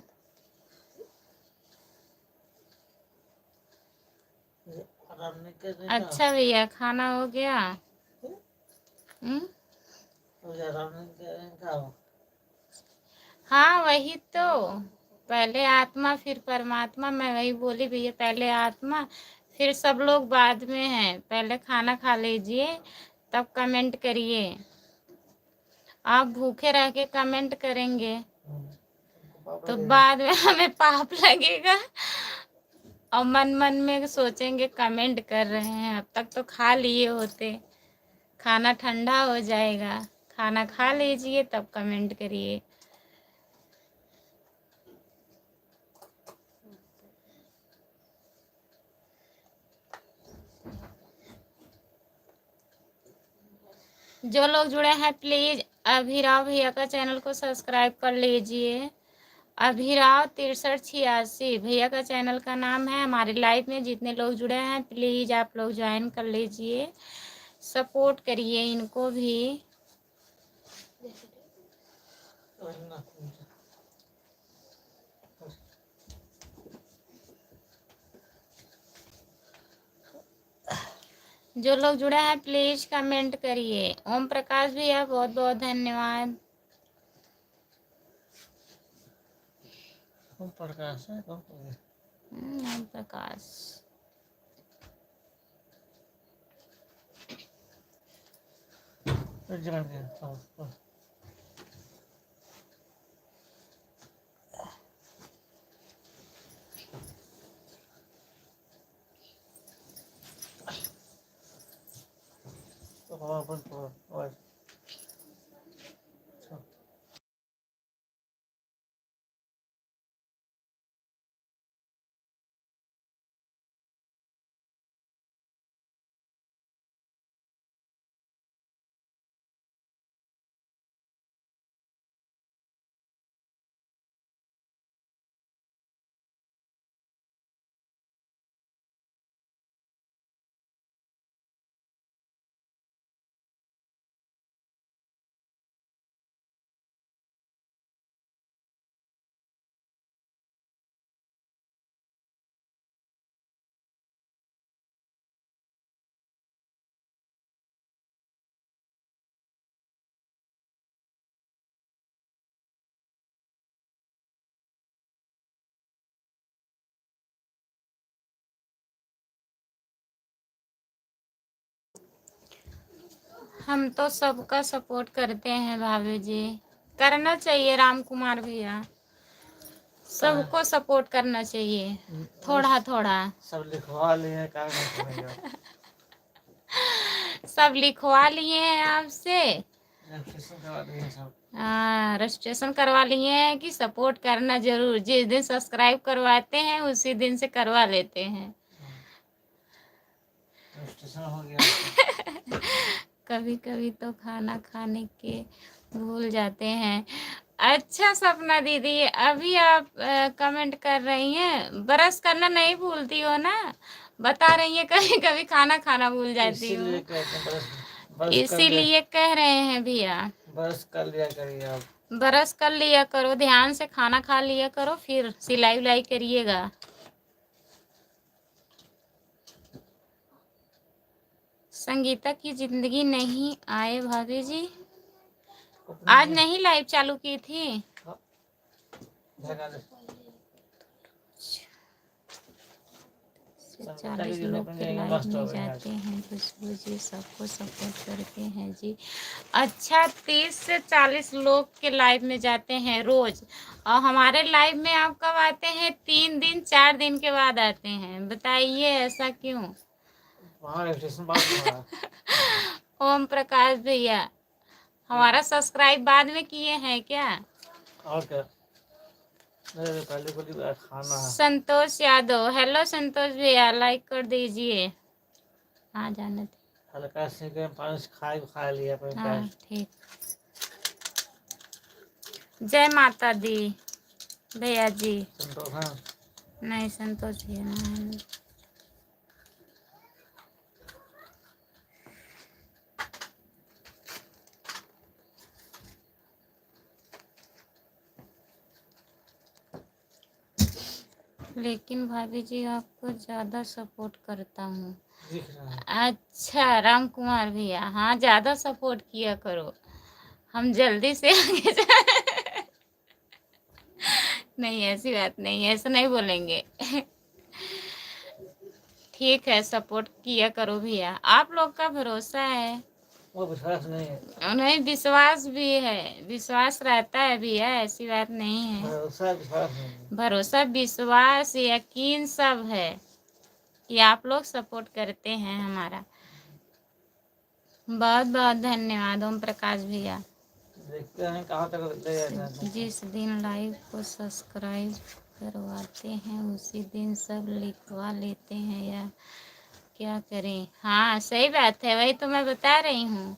अच्छा भैया, खाना हो गया? हाँ वही तो, पहले आत्मा फिर परमात्मा। मैं वही बोली भैया, पहले आत्मा फिर सब लोग बाद में हैं। पहले खाना खा लीजिए तब कमेंट करिए। आप भूखे रह के कमेंट करेंगे तो बाद में हमें पाप लगेगा और मन मन में सोचेंगे कमेंट कर रहे हैं। अब तक तो खा लिए होते, खाना ठंडा हो जाएगा। खाना खा लीजिए तब कमेंट करिए। जो लोग जुड़े हैं प्लीज अभिराव भैया का चैनल को सब्सक्राइब कर लीजिए। अभिराव 6386 भैया का चैनल का नाम है। हमारे लाइव में जितने लोग जुड़े हैं प्लीज आप लोग ज्वाइन कर लीजिए, सपोर्ट करिए इनको भी। जो लोग जुड़े हैं प्लीज कमेंट करिए। ओम प्रकाश भैया बहुत बहुत धन्यवाद। ओम प्रकाश है, ओम प्रकाश जान गया। हम तो सबका सपोर्ट करते हैं भाभी जी, करना चाहिए। राम कुमार भैया सबको सपोर्ट करना चाहिए, थोड़ा थोड़ा। सब लिखवा लिए, सब लिखवा लिए हैं आपसे। रजिस्ट्रेशन करवा दिए सब। रजिस्ट्रेशन करवा लिए हैं कि सपोर्ट करना जरूर, जिस दिन सब्सक्राइब करवाते हैं उसी दिन से करवा लेते हैं। रजिस्ट्रेशन हो गया। कभी कभी तो खाना खाने के भूल जाते हैं। अच्छा सपना दीदी, अभी आप कमेंट कर रही हैं, ब्रश करना नहीं भूलती हो ना, बता रही हैं कभी कभी खाना खाना भूल जाती हो, इसीलिए कहते हैं बरस इसीलिए कह रहे हैं भैया बरस कर लिया करिए आप। ब्रश कर लिया करो, ध्यान से खाना खा लिया करो, फिर सिलाई उलाई करिएगा। संगीता की जिंदगी नहीं आए भाभी जी, आज नहीं लाइव चालू की थी। धगा दे। 40 लोग के लाइव में जाते हैं, खुशबू जी सबको सपोर्ट करते हैं जी। अच्छा 30 से 40 लोग के लाइव में जाते हैं रोज, और हमारे लाइव में आप कब आते हैं? 3 दिन 4 दिन के बाद आते हैं, बताइए ऐसा क्यों? वहाँ रजिस्ट्रेशन बाद में हुआ। ओम प्रकाश भैया हमारा सब्सक्राइब बाद में किए हैं क्या? और क्या, पहले को खाना है। संतोष यादव, हेलो संतोष भैया, लाइक कर दीजिए। हाँ जाने दे, हल्का से पानी से खा लिया। हाँ ठीक। जय माता दी भैया जी। संतोष है? नहीं संतोष भैया नहीं। लेकिन भाभी जी आपको ज़्यादा सपोर्ट करता हूँ। दिख रहा है। अच्छा राम कुमार भैया, हाँ ज़्यादा सपोर्ट किया करो, हम जल्दी से आगे जा। नहीं ऐसी बात नहीं, ऐसा नहीं बोलेंगे। ठीक है सपोर्ट किया करो भैया, आप लोग का भरोसा है। वो विश्वास नहीं है। नहीं विश्वास भी है, विश्वास रहता है भैया, ऐसी बात नहीं है। भरोसा विश्वास नहीं है। भरोसा विश्वास यकीन सब है कि आप लोग सपोर्ट करते हैं हमारा। बहुत बहुत धन्यवाद ओम प्रकाश भैया। देखते हैं कहाँ तक ले जाते हैं। जिस दिन लाइव को सब्सक्राइब करवाते हैं उसी दिन सब लिखवा लेते हैं, या क्या करें? हाँ सही बात है, वही तो मैं बता रही हूँ,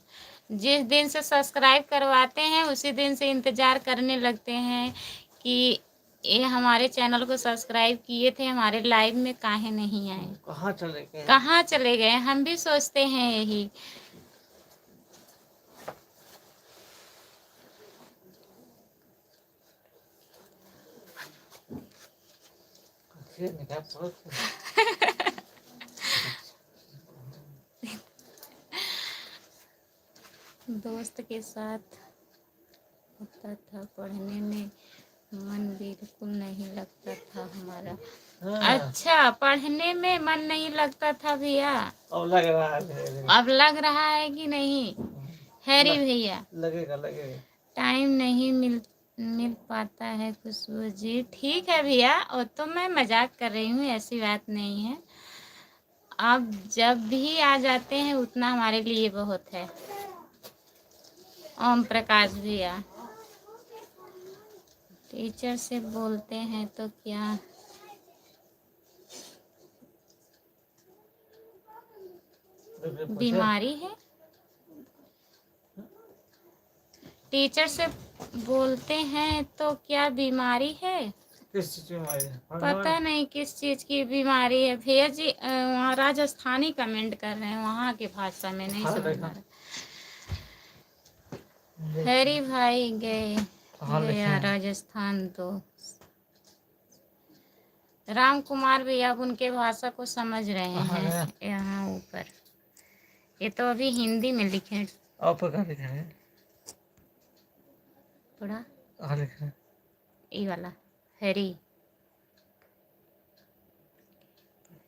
जिस दिन से सब्सक्राइब करवाते हैं उसी दिन से इंतज़ार करने लगते हैं कि ये हमारे चैनल को सब्सक्राइब किए थे, हमारे लाइव में काहे नहीं आए, कहाँ चले गए? कहाँ चले गए? हम भी सोचते हैं यही। दोस्त के साथ होता था, पढ़ने में मन बिल्कुल नहीं लगता था हमारा। हाँ। अच्छा पढ़ने में मन नहीं लगता था भैया, अब लग रहा है। अब लग रहा है कि नहीं? हैरी भैया लगेगा लगेगा। टाइम नहीं मिल पाता है खुशबू जी। ठीक है भैया, वो तो मैं मजाक कर रही हूँ, ऐसी बात नहीं है। आप जब भी आ जाते हैं उतना हमारे लिए बहुत है। ओम प्रकाश भैया टीचर से बोलते हैं तो क्या बीमारी है? टीचर से बोलते हैं तो क्या बीमारी है? किस चीज की बीमारी है? पता नहीं किस चीज की बीमारी है भैया जी। वहाँ राजस्थानी कमेंट कर रहे हैं, वहाँ की भाषा में नहीं समझ आ रहा। हैरी भाई गया राजस्थान तो राम कुमार भैया अब उनके भाषा को समझ रहे हैं यहाँ ऊपर। ये तो अभी हिंदी में लिखे हैं। ऊपर क्या लिखा है? पढ़ा लिखा है ये वाला हैरी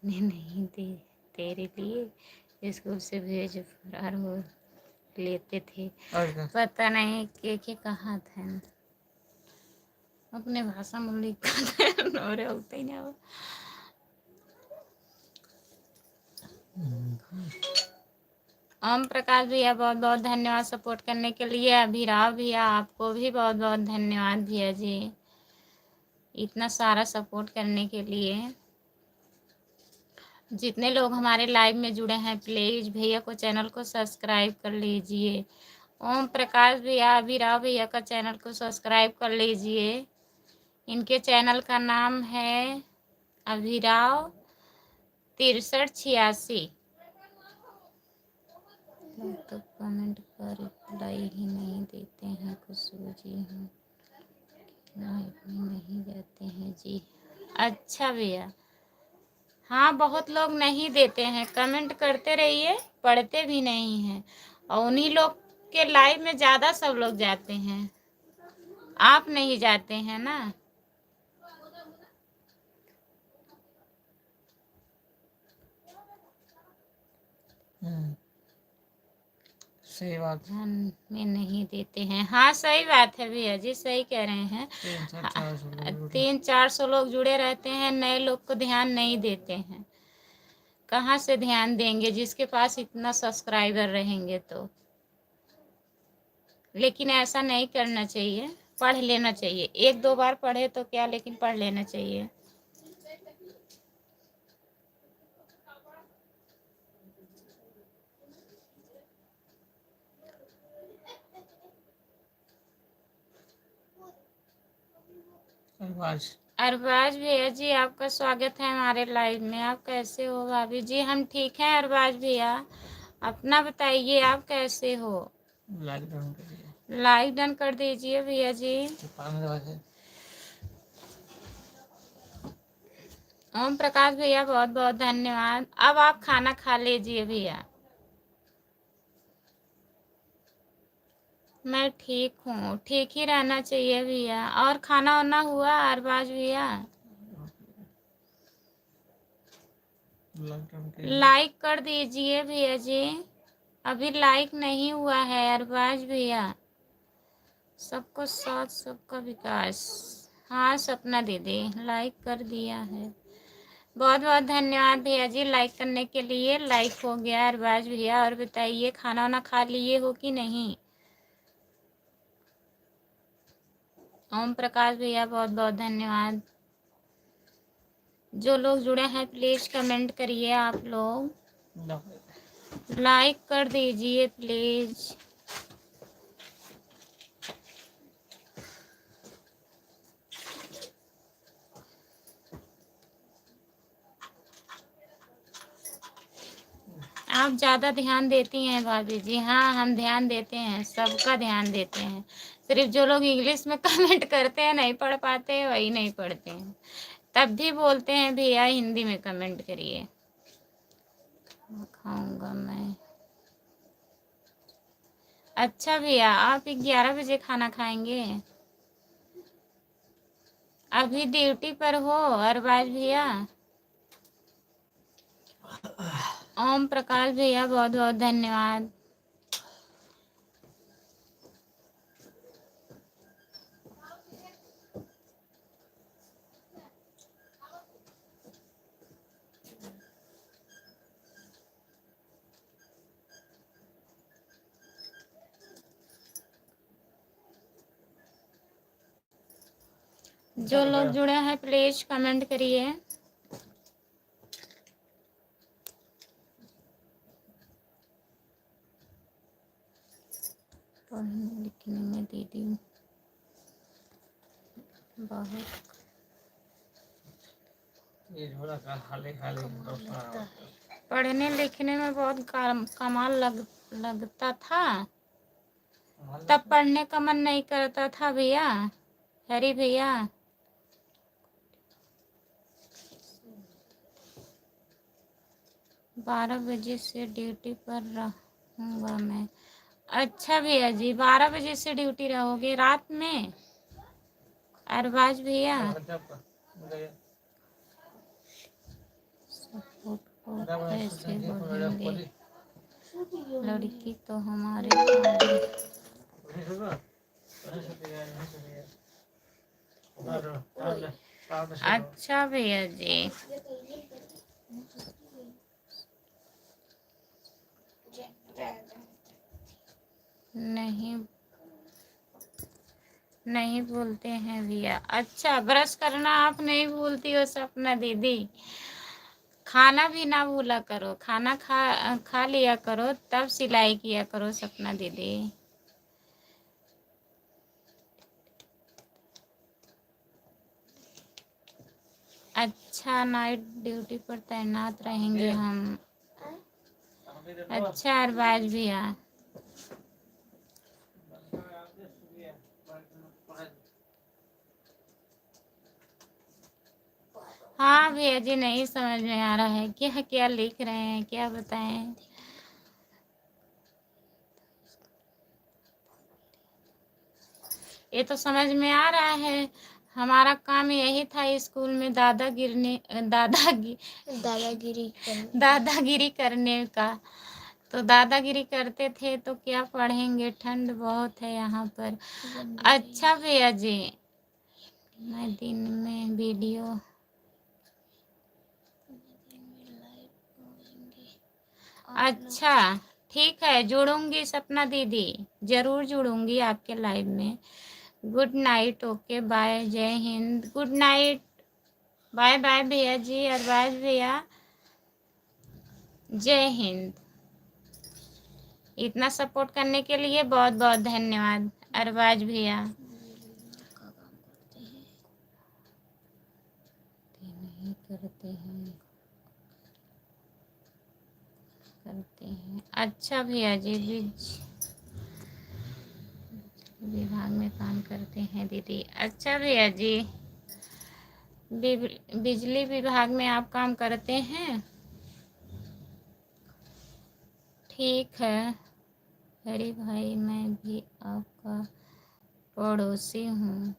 नहीं दे तेरे लिए स्कूल से भेज फरार हो लेते थे। पता नहीं के कहा था, अपने भाषा में लिखा और होते ही ना हो। ओम प्रकाश भैया बहुत बहुत धन्यवाद सपोर्ट करने के लिए। अभिराव भैया आपको भी बहुत बहुत धन्यवाद भैया जी, इतना सारा सपोर्ट करने के लिए। जितने लोग हमारे लाइव में जुड़े हैं प्लीज़ भैया को चैनल को सब्सक्राइब कर लीजिए। ओम प्रकाश भैया, अभिराव भैया का चैनल को सब्सक्राइब कर लीजिए। इनके चैनल का नाम है अभिराव 6386। तो कमेंट पर रिप्लाई ही नहीं देते हैं खुशबू जी, हम लाइव में नहीं जाते हैं जी। अच्छा भैया, हाँ बहुत लोग नहीं देते हैं, कमेंट करते रहिए, पढ़ते भी नहीं हैं। और उन्हीं लोग के लाइव में ज़्यादा सब लोग जाते हैं, आप नहीं जाते हैं ना। सही बात। ध्यान में नहीं देते हैं, हाँ सही बात है भैया जी, सही कह रहे हैं। 300-400 लोग जुड़े रहते हैं, नए लोग को ध्यान नहीं देते हैं। कहाँ से ध्यान देंगे जिसके पास इतना सब्सक्राइबर रहेंगे तो। लेकिन ऐसा नहीं करना चाहिए, पढ़ लेना चाहिए। 1-2 बार पढ़े तो क्या, लेकिन पढ़ लेना चाहिए। अरबाज भैया जी आपका स्वागत है हमारे लाइव में। आप कैसे हो भाभी जी? हम ठीक हैं अरबाज भैया, अपना बताइए आप कैसे हो? लाइक डन कर दीजिए भैया जी। ओम प्रकाश भैया बहुत बहुत धन्यवाद। अब आप खाना खा लीजिए भैया। मैं ठीक हूँ, ठीक ही रहना चाहिए भैया। और खाना वाना हुआ अरबाज भैया? लाइक कर दीजिए भैया जी, अभी लाइक नहीं हुआ है अरबाज भैया। सबको साथ सबका विकास। हाँ सपना दीदी लाइक कर दिया है, बहुत बहुत धन्यवाद भैया जी लाइक करने के लिए। लाइक हो गया अरबाज भैया। और बताइए खाना वाना खा लिए हो कि नहीं? ओम प्रकाश भैया बहुत बहुत धन्यवाद। जो लोग जुड़े हैं प्लीज़ कमेंट करिए, आप लोग लाइक कर दीजिए प्लीज़। आप ज़्यादा ध्यान देती हैं भाभी जी। हाँ हम ध्यान देते हैं, सबका ध्यान देते हैं। सिर्फ जो लोग इंग्लिश में कमेंट करते हैं, नहीं पढ़ पाते हैं, वही नहीं पढ़ते हैं। तब भी बोलते हैं भैया हिंदी में कमेंट करिए। खाऊंगा मैं। अच्छा भैया आप 11 बजे खाना खाएंगे? अभी ड्यूटी पर हो अरबाज भैया? ओम प्रकाश भैया बहुत बहुत धन्यवाद। जो लोग जुड़े हैं प्लीज कमेंट करिए। पढ़ने लिखने में दीदी बहुत पढ़ने लिखने में बहुत कमाल लगता था, तब पढ़ने का मन नहीं करता था भैया। हरी भैया 12 बजे से ड्यूटी पर रहूँगा मैं। अच्छा भैया जी 12 बजे से ड्यूटी रहोगे रात में अरबाज भैया? सपोर्ट को कैसे बढ़ेंगे, लड़की तो हमारे अच्छा भैया जी नहीं नहीं भूलते हैं भैया। अच्छा, ब्रश करना आप नहीं भूलती हो सपना दीदी। खाना भी ना भूला करो, खाना खा लिया करो, तब सिलाई किया करो सपना दीदी। अच्छा, नाइट ड्यूटी पर तैनात रहेंगे हम। अच्छा अरबाज भैया। हाँ भैया जी, नहीं समझ में आ रहा है क्या क्या लिख रहे हैं, क्या बताएं। ये तो समझ में आ रहा है, हमारा काम यही था स्कूल में दादागिरी करने का। तो दादागिरी करते थे तो क्या पढ़ेंगे, ठंड बहुत है यहाँ पर। अच्छा भैया जी, मैं दिन में वीडियो अच्छा ठीक है, जुड़ूंगी सपना दीदी, जरूर जुड़ूंगी आपके लाइव में। गुड नाइट, ओके बाय, जय हिंद, गुड नाइट, बाय बाय भैया जी, अरबाज भैया, जय हिंद। इतना सपोर्ट करने के लिए बहुत बहुत धन्यवाद अरबाज भैया। नहीं करते हैं। अच्छा भैया जी, विभाग में काम करते हैं दीदी। अच्छा भैया जी, बिजली विभाग में आप काम करते हैं। ठीक है हरी भाई, मैं भी आपका पड़ोसी हूँ।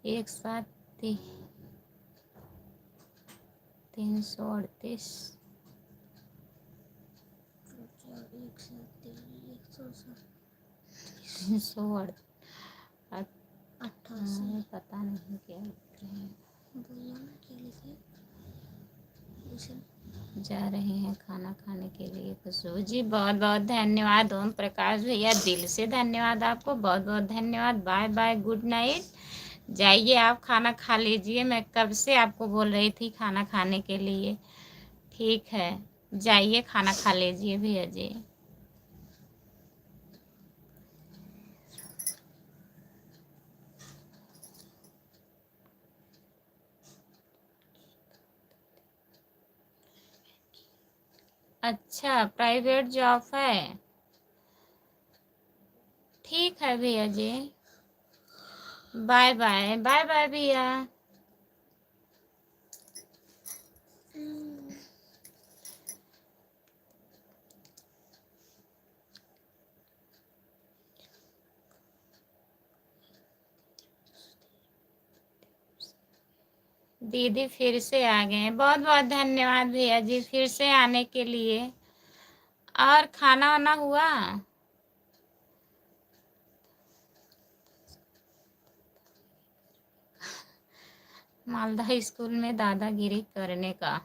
एक साथ 338 388 पता नहीं क्या लिख रहे हैं। जा रहे हैं खाना खाने के लिए खुशबू जी, बहुत बहुत धन्यवाद ओम प्रकाश भैया, दिल से धन्यवाद आपको, बहुत बहुत धन्यवाद। Bye bye, good night. जाइए आप खाना खा लीजिए, मैं कब से आपको बोल रही थी खाना खाने के लिए। ठीक है, जाइए खाना खा लीजिए भैया जी। अच्छा, प्राइवेट जॉब है। ठीक है भैया जी, बाय बाय, बाय बाय भैया। दीदी फिर से आ गए, बहुत बहुत धन्यवाद भैया जी फिर से आने के लिए। और खाना वाना हुआ। मालदा स्कूल में दादागिरी करने का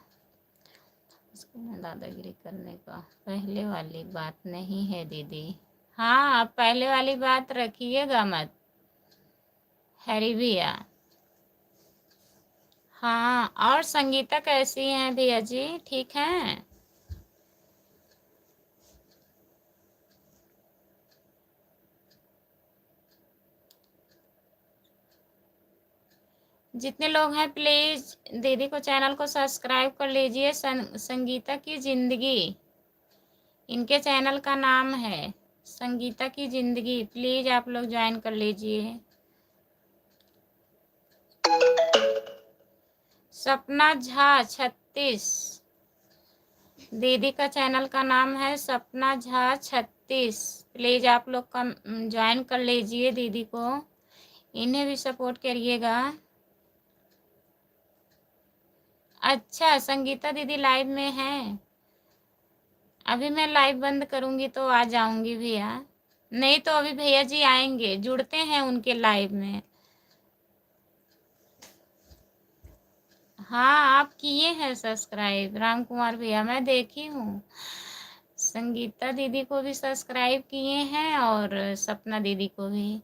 पहले वाली बात नहीं है दीदी। हाँ, अब पहले वाली बात रखिएगा मत हरी भैया। हाँ, और संगीता कैसी हैं भैया जी, ठीक हैं। जितने लोग हैं प्लीज दीदी को चैनल को सब्सक्राइब कर लीजिए। संगीता की जिंदगी इनके चैनल का नाम है, संगीता की जिंदगी, प्लीज आप लोग ज्वाइन कर लीजिए। सपना झा 36, दीदी का चैनल का नाम है सपना झा 36, प्लीज आप लोग का ज्वाइन कर लीजिए दीदी को, इन्हें भी सपोर्ट करिएगा। अच्छा, संगीता दीदी लाइव में हैं। अभी मैं लाइव बंद करूंगी तो आ जाऊंगी भैया, नहीं तो अभी भैया जी आएंगे, जुड़ते हैं उनके लाइव में। हाँ, आप किए हैं सब्सक्राइब राम कुमार भैया, मैं देखी हूँ। संगीता दीदी को भी सब्सक्राइब किए हैं और सपना दीदी को भी,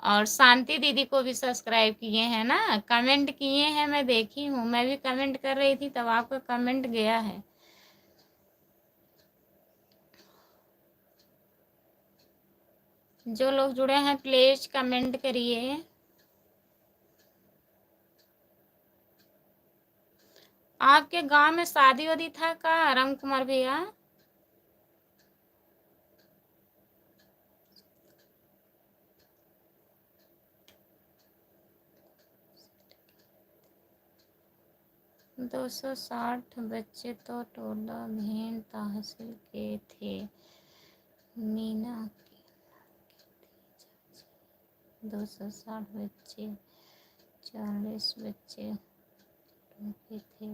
और शांति दीदी को भी सब्सक्राइब किए हैं ना, कमेंट किए हैं, मैं देखी हूँ, मैं भी कमेंट कर रही थी तब आपका कमेंट गया है। जो लोग जुड़े हैं प्लीज कमेंट करिए। आपके गांव में शादी वादी था का राम कुमार भैया? दो 260 बच्चे तो टोला भेन तहसील के थे। मीना के 260 बच्चे, 40 बच्चे के थे।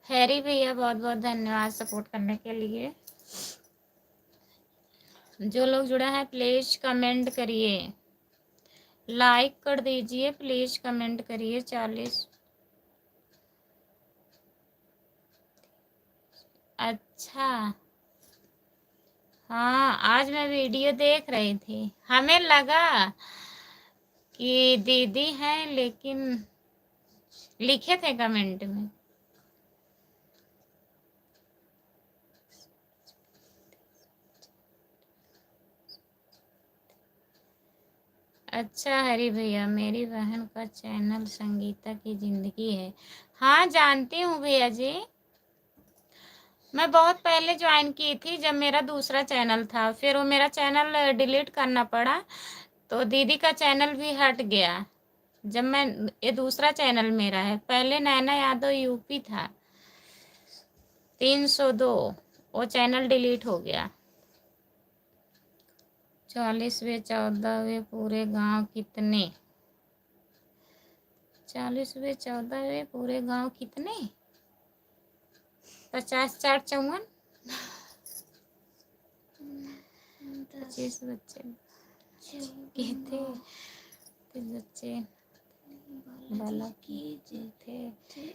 हैरी भैया बहुत बहुत धन्यवाद सपोर्ट करने के लिए। जो लोग जुड़े हैं प्लीज कमेंट करिए, लाइक कर दीजिए, प्लीज कमेंट करिए। 40। अच्छा हाँ, आज मैं वीडियो देख रही थी, हमें लगा कि दीदी हैं, लेकिन लिखे थे कमेंट में। अच्छा हरी भैया, मेरी बहन का चैनल संगीता की जिंदगी है। हाँ जानती हूँ भैया जी, मैं बहुत पहले ज्वाइन की थी जब मेरा दूसरा चैनल था, फिर वो मेरा चैनल डिलीट करना पड़ा तो दीदी का चैनल भी हट गया। जब मैं, ये दूसरा चैनल मेरा है, पहले नैना यादव यूपी था 302, वो चैनल डिलीट हो गया। 40वें 14वें पूरे गांव कितने? 40वें 14वें पूरे गांव कितने? 50 4 54 25 बच्चे के थे। बच्चे बाला की थे।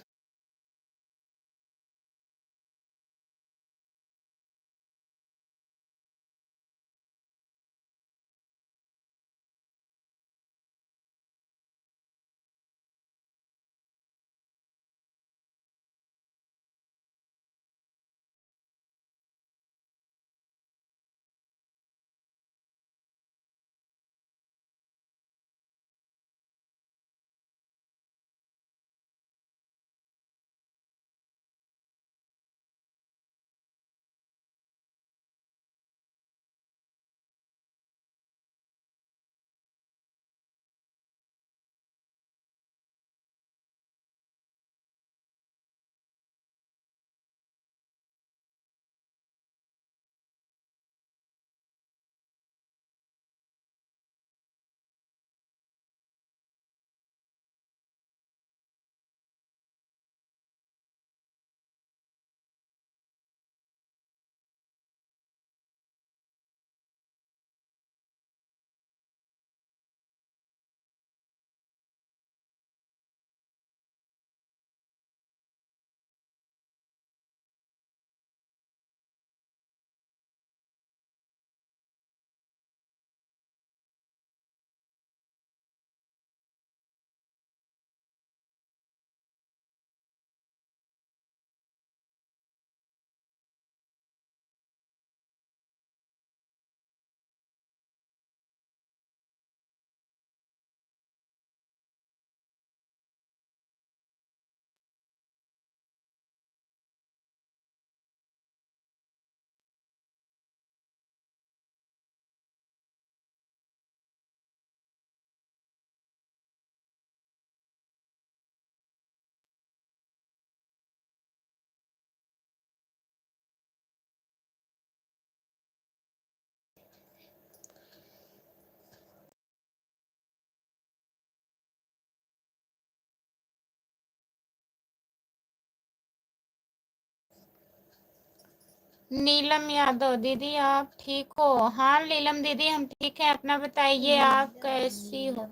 नीलम यादव दीदी आप ठीक हो? हाँ नीलम दीदी हम ठीक हैं, अपना बताइए आप कैसी हो?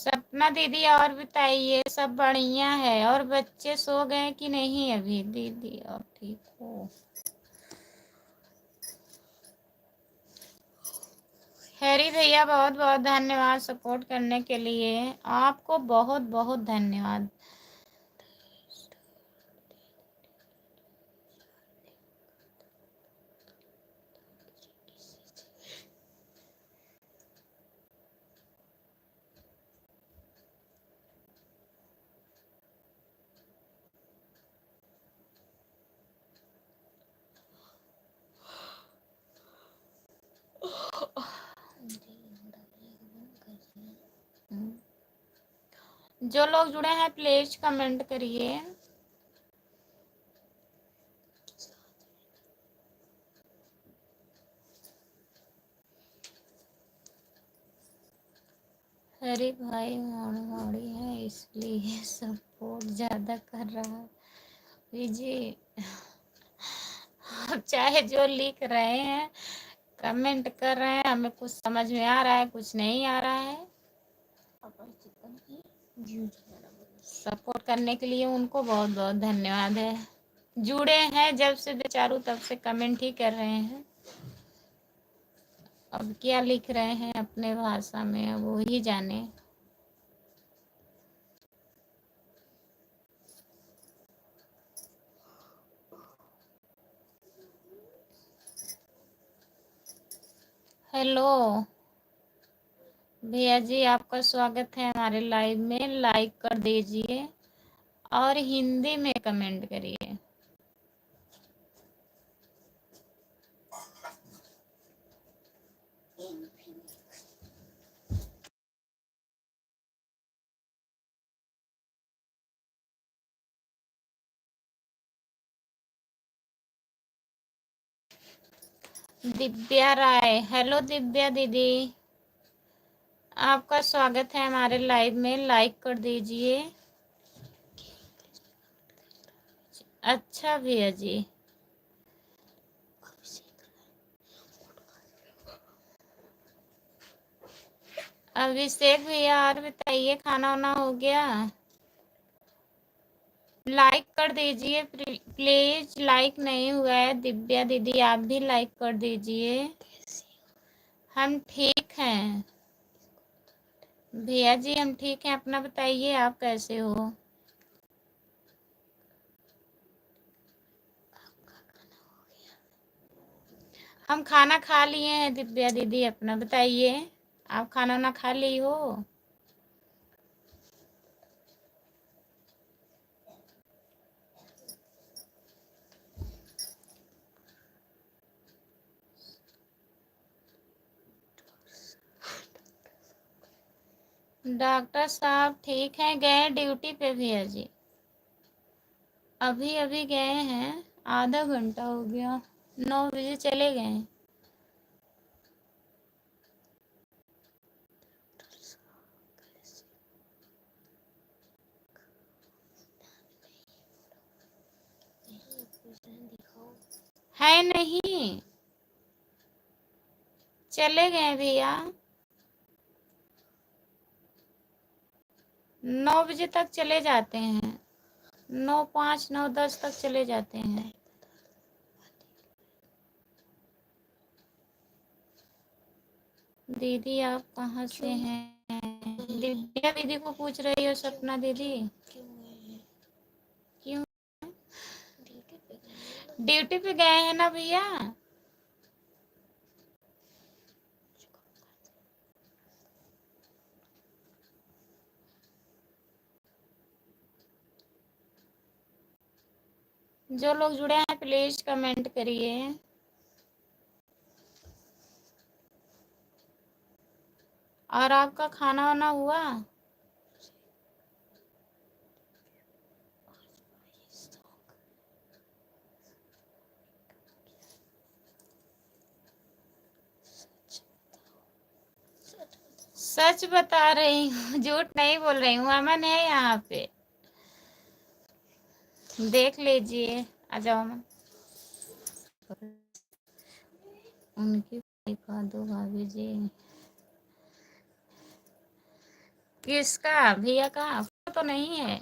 सपना दीदी और बताइए, सब बढ़िया है? और बच्चे सो गए कि नहीं अभी दीदी? और ठीक हो? हैरी भैया बहुत बहुत धन्यवाद सपोर्ट करने के लिए, आपको बहुत बहुत धन्यवाद। जो लोग जुड़े हैं प्लीज कमेंट करिए। अरे भाई मारवाड़ी है इसलिए सपोर्ट ज्यादा कर रहा है जी। अब चाहे जो लिख रहे हैं कमेंट कर रहे हैं, हमें कुछ समझ में आ रहा है कुछ नहीं आ रहा है। अपन चिकन की जूस बना बोलो। सपोर्ट करने के लिए उनको बहुत बहुत धन्यवाद है। जुड़े हैं जब से बेचारू तब से कमेंट ही कर रहे हैं। अब क्या लिख रहे हैं अपने भाषा में अब वो ही जाने। हेलो भैया जी, आपका स्वागत है हमारे लाइव में। लाइक कर दीजिए और हिंदी में कमेंट करिए। दिव्या राय, हेलो दिव्या दीदी, आपका स्वागत है हमारे लाइव में। लाइक कर दीजिए। अच्छा भैया जी, अभिषेक भैया और बताइए, खाना वाना हो गया? लाइक कर दीजिए प्लीज। लाइक नहीं हुआ है दिव्या दीदी, आप भी लाइक कर दीजिए। हम ठीक हैं भैया जी, हम ठीक हैं। अपना बताइए आप कैसे हो? हम खाना खा लिए हैं दिव्या दीदी, अपना बताइए आप खाना वाना खा ली हो? डॉक्टर साहब ठीक हैं, गए ड्यूटी पे भैया जी। अभी अभी गए हैं, आधा घंटा हो गया, 9 बजे चले गए। है नहीं, चले गए भैया। 9 बजे तक चले जाते हैं, 9:05 9:10 तक चले जाते हैं। दीदी आप कहाँ से हैं? दिव्या दीदी को पूछ रही हो सपना दीदी? क्यों? ड्यूटी पे गए हैं ना भैया। जो लोग जुड़े हैं प्लीज कमेंट करिए। और आपका खाना वाना हुआ? सच बता रही हूँ, झूठ नहीं बोल रही हूँ। अमन है यहाँ पे, देख लीजिए। आ जाओ अमन, उनकी दिखा दो भाभी जी। किसका? भैया का फोटो तो नहीं है।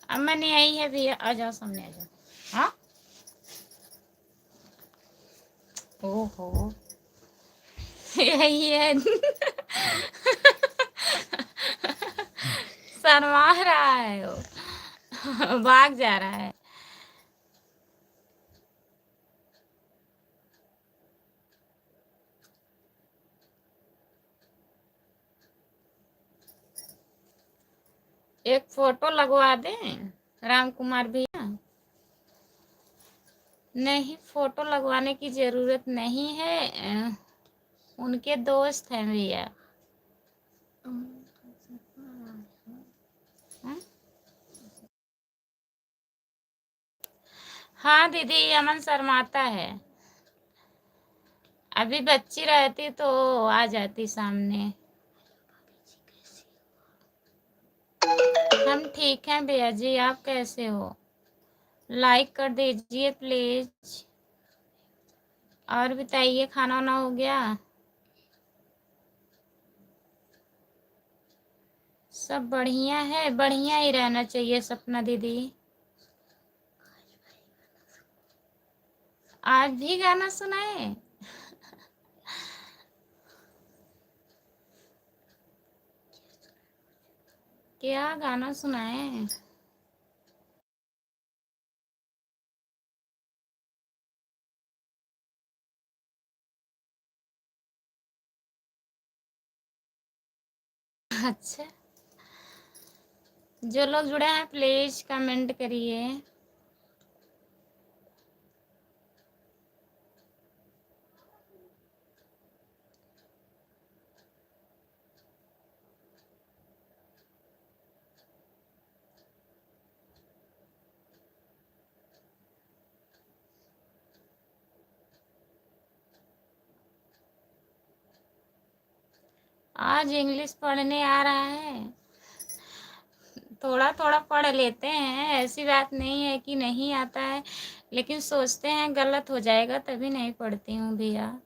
अम्मा नहीं आई है भैया, आ जाओ सामने आ जाओ। हाँ ओहो यही है शर्मा रहा है वो भाग जा रहा है। एक फोटो लगवा दें राम कुमार भैया? नहीं, फोटो लगवाने की जरूरत नहीं है, उनके दोस्त हैं भैया। हाँ दीदी, अमन शर्माता है। अभी बच्ची रहती तो आ जाती सामने। हम ठीक हैं भैया जी, आप कैसे हो? लाइक कर दीजिए प्लीज। और बताइए, खाना वाना हो गया? सब बढ़िया है, बढ़िया ही रहना चाहिए सपना दीदी। आज भी गाना सुनाए? क्या गाना सुनाए? अच्छा, जो लोग जुड़े हैं प्लीज कमेंट करिए। आज इंग्लिश पढ़ने आ रहा है? थोड़ा थोड़ा पढ़ लेते हैं, ऐसी बात नहीं है कि नहीं आता है, लेकिन सोचते हैं गलत हो जाएगा तभी नहीं पढ़ती हूँ भैया।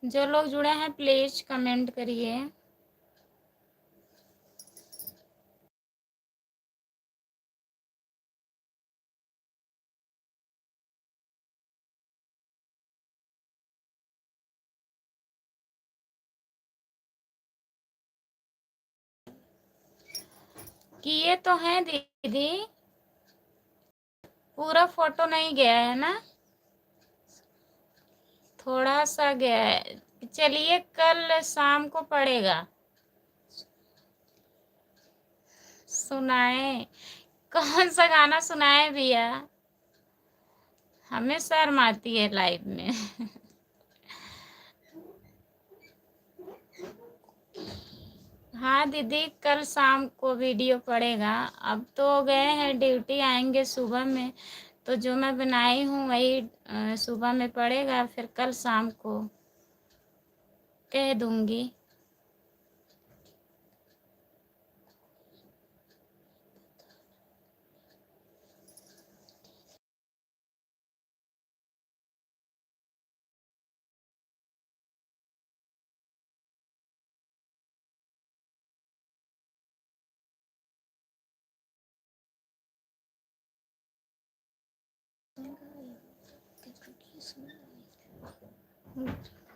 जो लोग जुड़े हैं प्लीज कमेंट करिए। किए तो हैं दीदी, पूरा फोटो नहीं गया है ना, थोड़ा सा गया है। चलिए कल शाम को पड़ेगा। सुनाए? कौन सा गाना सुनाए भैया? हमें शर्म आती है लाइव में हाँ दीदी, कल शाम को वीडियो पड़ेगा। अब तो गए हैं ड्यूटी, आएंगे सुबह में, तो जो मैं बनाई हूँ वही सुबह में पड़ेगा, फिर कल शाम को कह दूंगी।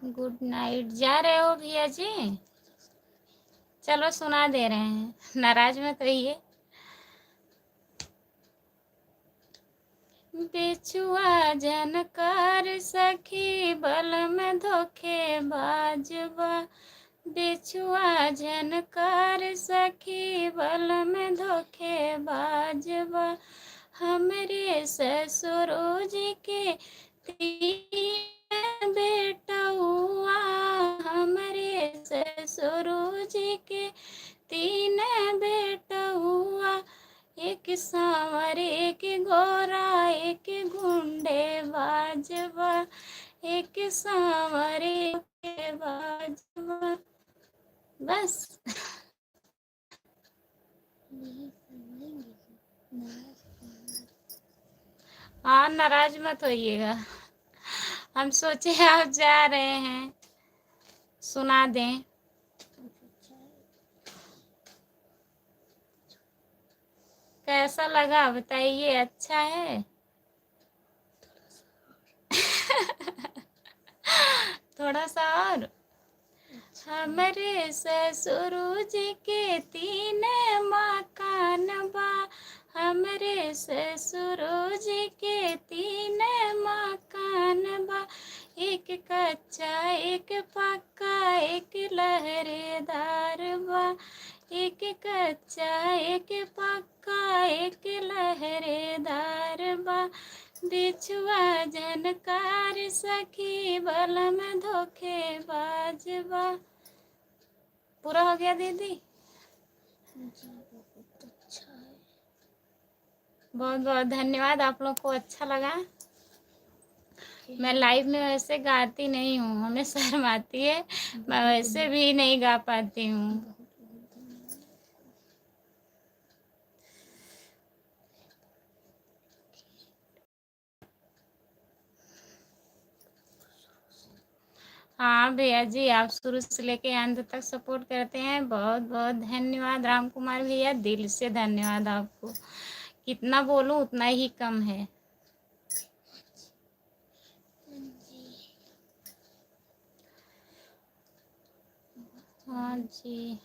Good night. जा रहे हो भैया जी? चलो सुना दे रहे हैं, नाराज मत होइए। बेचुआ जनकार सखी बल में धोखे बाजबा, बेचुआ झनकार सखी बल में धोखे बाजबा, हमरे ससुरो जी के तीन बेटा हुआ हमारे ससुर जी के, तीन बेटा हुआ, एक सांवर एक गोरा एक गुंडे बाजवा, एक सांवर एक बाजवा। बस। नहीं समझेंगे नाराज। हाँ, नाराज मत होइएगा। हम सोचे आप जा रहे हैं, सुना दें। कैसा लगा बताइए, अच्छा है? थोड़ा सा और। हमारे ससुर जी के तीन मकान बा, हमारे ससुर जी के तीन मकान बा, एक कच्चा एक पक्का एक लहरेदार बा, एक कच्चा एक पक्का एक लहरेदार बा, बिछुआ जनकार सखी बलम धोखेबाज बा। पूरा हो गया दीदी? जी बहुत अच्छा है। बहुत बहुत धन्यवाद। आप लोग को अच्छा लगा? मैं लाइव में वैसे गाती नहीं हूँ, हमें शर्म आती है, मैं वैसे भी नहीं गा पाती हूँ। बहुत बहुत धन्यवाद। हाँ भैया जी, आप शुरू से लेके अंत तक सपोर्ट करते हैं, बहुत बहुत धन्यवाद। राम कुमार भैया, दिल से धन्यवाद आपको। कितना बोलूँ उतना ही कम है। जी हाँ जी,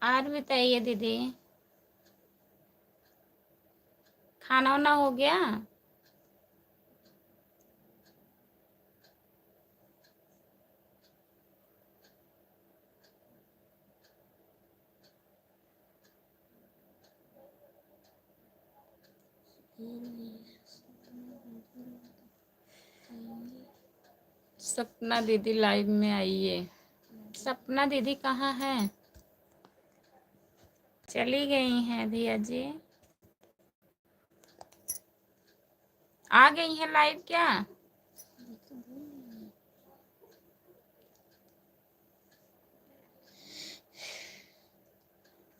और बताइए दीदी, खाना वाना हो गया? सपना दीदी लाइव में आइए। सपना दीदी कहाँ है? चली गई हैं भैया जी? आ गई हैं लाइव क्या?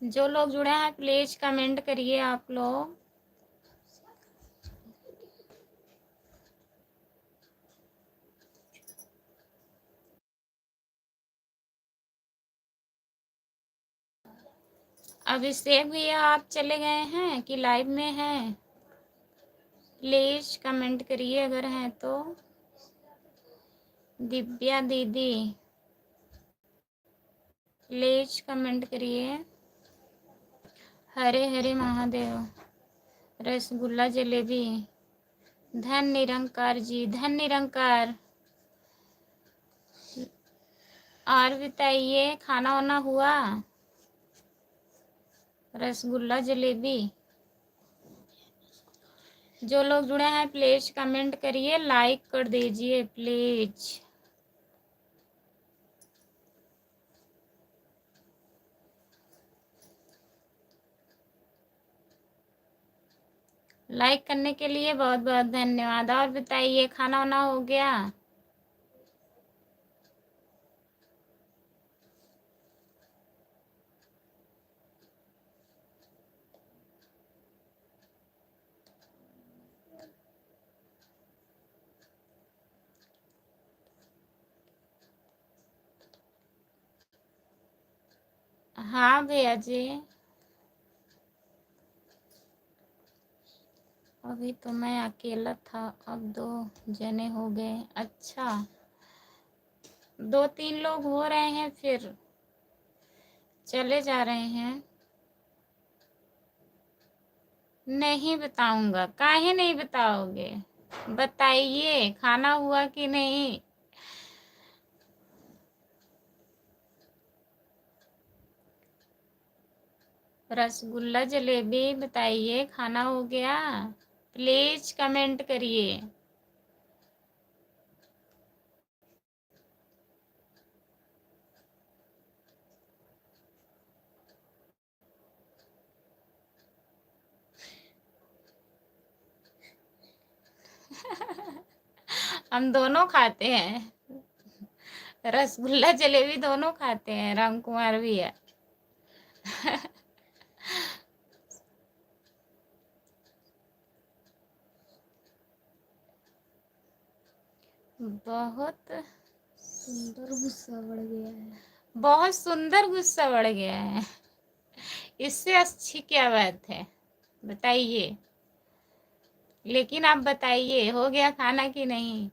जो लोग जुड़े हैं प्लीज कमेंट करिए आप लोग। अभिषेक भैया आप चले गए हैं कि लाइव में हैं? प्लीज कमेंट करिए अगर हैं तो। दिव्या दीदी प्लीज कमेंट करिए। हरे हरे महादेव, रसगुल्ला जलेबी, धन निरंकार जी, धन निरंकार। और बताइए, खाना वाना हुआ? रसगुल्ला जलेबी। जो लोग जुड़े हैं प्लीज कमेंट करिए, लाइक कर दीजिए प्लीज। लाइक करने के लिए बहुत बहुत धन्यवाद। और बताइए, खाना वाना हो गया? हाँ भैया जी, अभी तो मैं अकेला था, अब 2 जने हो गए। अच्छा, 2-3 लोग हो रहे हैं, फिर चले जा रहे हैं। नहीं बताऊंगा। काहे नहीं बताओगे? बताइए, खाना हुआ कि नहीं? रसगुल्ला जलेबी बताइए, खाना हो गया? प्लीज कमेंट करिए। हम दोनों खाते हैं, रसगुल्ला जलेबी दोनों खाते हैं, राम कुमार भी है। बहुत सुंदर गुस्सा बढ़ गया है। बहुत सुंदर गुस्सा बढ़ गया है। इससे अच्छी क्या बात है, बताइए। लेकिन आप बताइए, हो गया खाना कि नहीं?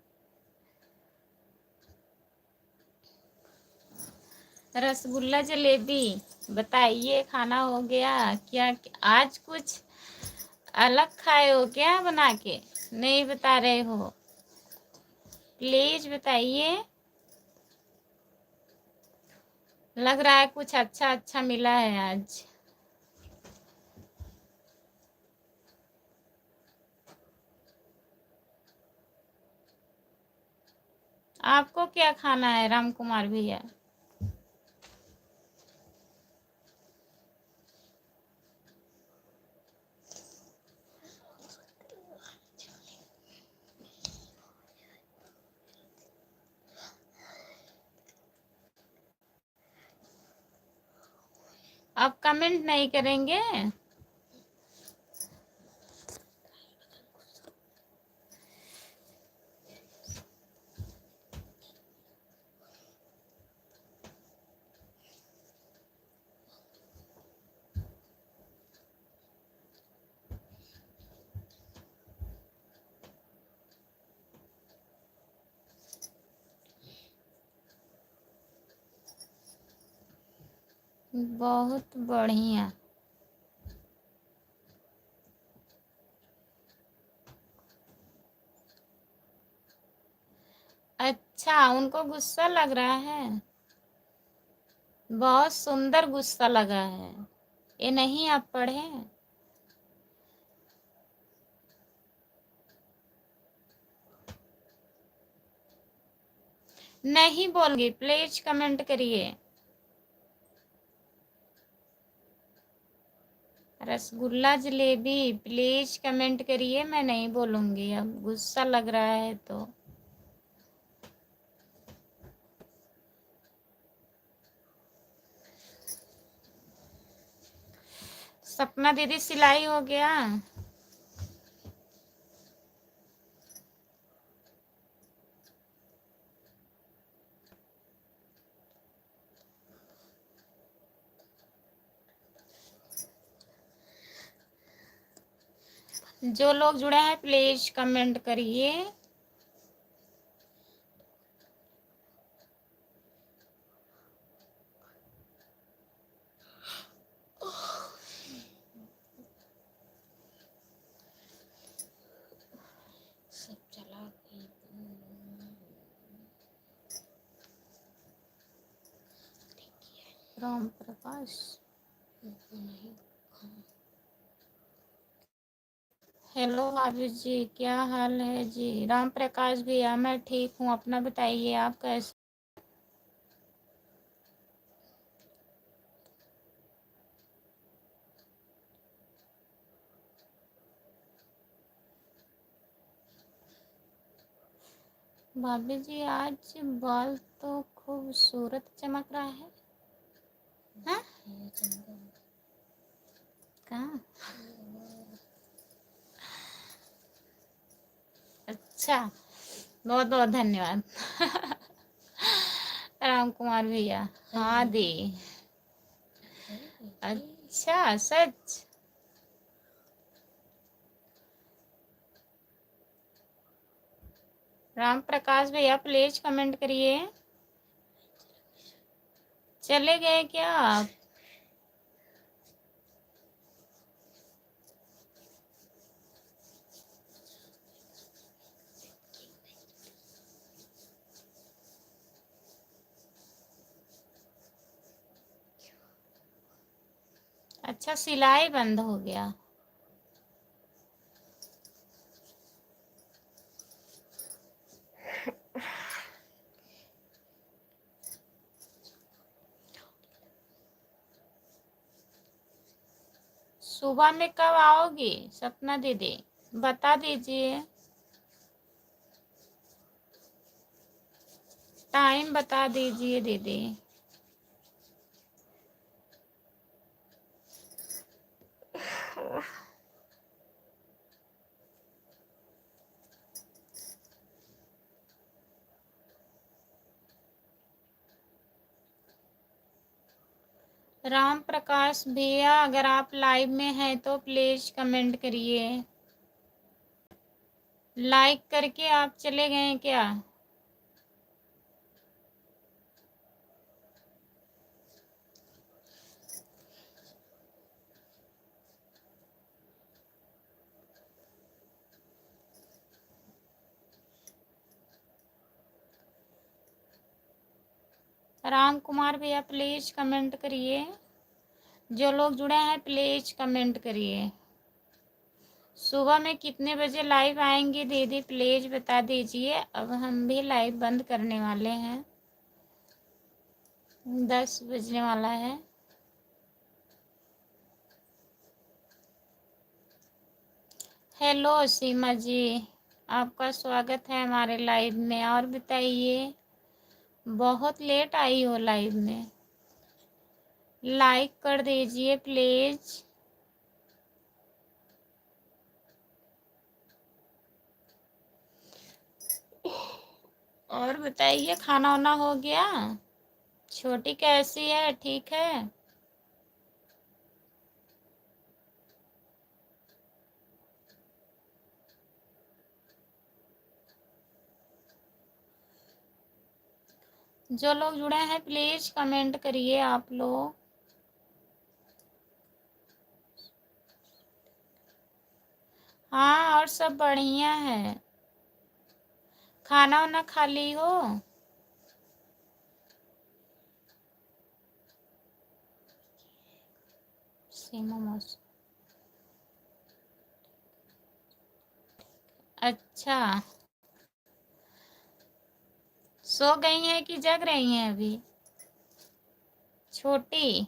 रसगुल्ला जलेबी, बताइए खाना हो गया क्या? आज कुछ अलग खाए हो क्या बना के? नहीं बता रहे हो, प्लीज बताइए। लग रहा है कुछ अच्छा अच्छा मिला है आज। आपको क्या खाना है राम कुमार भैया? आप कमेंट नहीं करेंगे? बहुत बढ़िया। अच्छा, उनको गुस्सा लग रहा है। बहुत सुंदर गुस्सा लगा है, ये नहीं आप पढ़े? नहीं बोलूंगी, प्लीज कमेंट करिए। रसगुल्ला जलेबी, प्लीज कमेंट करिए, मैं नहीं बोलूंगी। अब गुस्सा लग रहा है तो। सपना दीदी, सिलाई हो गया? जो लोग जुड़े हैं प्लीज कमेंट करिए। सब चला गई। राम प्रकाश, नहीं हेलो भाभी जी, क्या हाल है जी? राम प्रकाश भैया, मैं ठीक हूँ, अपना बताइए, आप कैसे? भाभी जी, आज बाल तो खूबसूरत चमक रहा है। हाँ? ये चंदन कहाँ? अच्छा, बहुत बहुत धन्यवाद। राम कुमार भैया, हाँ दी। अच्छा, सच? राम प्रकाश भैया प्लीज कमेंट करिए। चले गए क्या आप? अच्छा, सिलाई बंद हो गया। सुबह में कब आओगी सपना दीदी, बता दीजिए। टाइम बता दीजिए दीदी। राम प्रकाश भैया, अगर आप लाइव में हैं तो प्लीज कमेंट करिए। लाइक करके आप चले गए हैं क्या? राम कुमार भैया प्लीज कमेंट करिए। जो लोग जुड़े हैं प्लीज कमेंट करिए। सुबह में कितने बजे लाइव आएंगी दीदी प्लीज बता दीजिए। अब हम भी लाइव बंद करने वाले हैं, 10 बजने वाला है। हेलो सीमा जी, आपका स्वागत है हमारे लाइव में। और बताइए, बहुत लेट आई हो लाइव में। लाइक कर दीजिए प्लीज। और बताइए, खाना वाना हो गया? छोटी कैसी है, ठीक है? जो लोग जुड़े हैं प्लीज कमेंट करिए आप लोग। हाँ, और सब बढ़िया है। खाना वाना खा ली हो? सीमा मौसी, अच्छा। सो गई हैं कि जग रही हैं अभी? छोटी,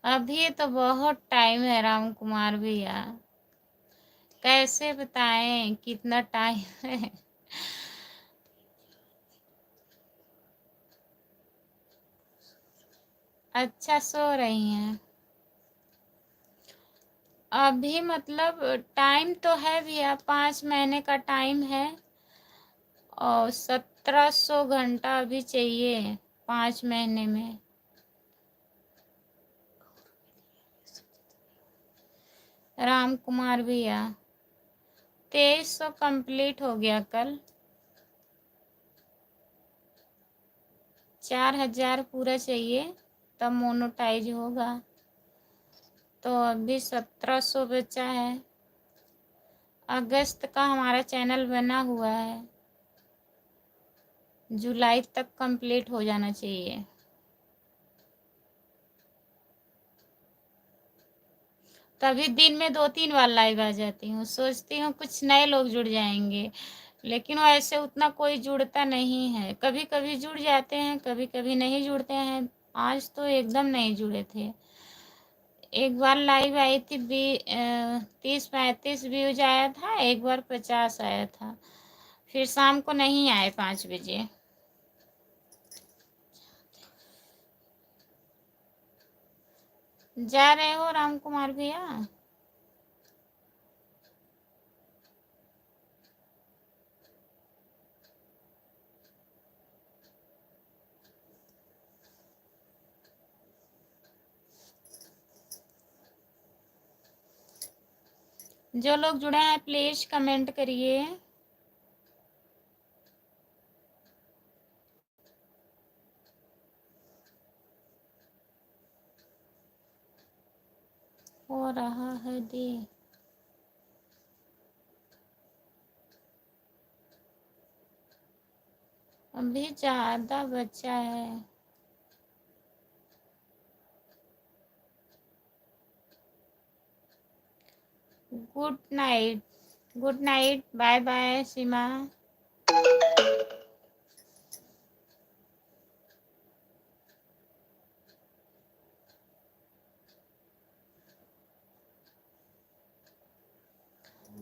अभी तो बहुत टाइम है राम कुमार भैया, कैसे बताएं कितना टाइम है। अच्छा, सो रही हैं अभी? मतलब टाइम तो है भैया, 5 महीने का टाइम है और 1700 घंटा अभी चाहिए 5 महीने में। राम कुमार भैया 2300 कंप्लीट हो गया कल। 4000 पूरा चाहिए तब मोनोटाइज होगा। तो अभी 1700 बचा है। अगस्त का हमारा चैनल बना हुआ है, जुलाई तक कंप्लीट हो जाना चाहिए। तभी दिन में 2-3 बार लाइव आ जाती हूँ। सोचती हूँ कुछ नए लोग जुड़ जाएंगे, लेकिन वैसे उतना कोई जुड़ता नहीं है। कभी कभी जुड़ जाते हैं, कभी कभी नहीं जुड़ते हैं। आज तो एकदम नहीं जुड़े थे। एक बार लाइव आई थी 30-35 व्यूज आया था, एक बार 50 आया था। फिर शाम को नहीं आए 5 बजे। जा रहे हो राम कुमार भैया? जो लोग जुड़े हैं प्लीज कमेंट करिए। हो रहा है दी, अभी ज्यादा बचा है। Good night, good night, bye bye Seema.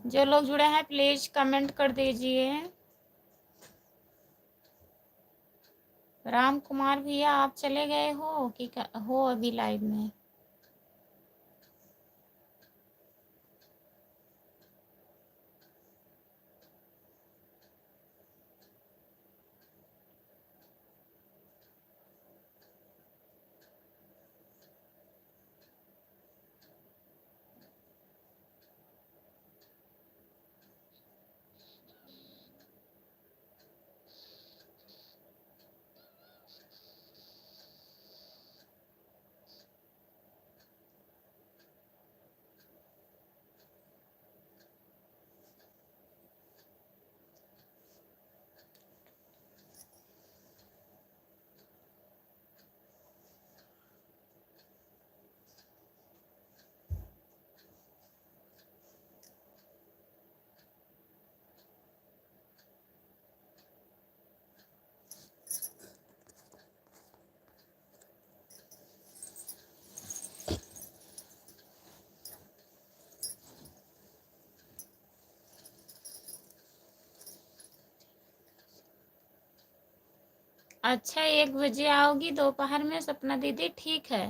जो लोग जुड़े हैं प्लीज कमेंट कर दीजिए। राम कुमार भैया आप चले गए हो कि हो अभी लाइव में? अच्छा 1 बजे आओगी दोपहर में सपना दीदी? ठीक है।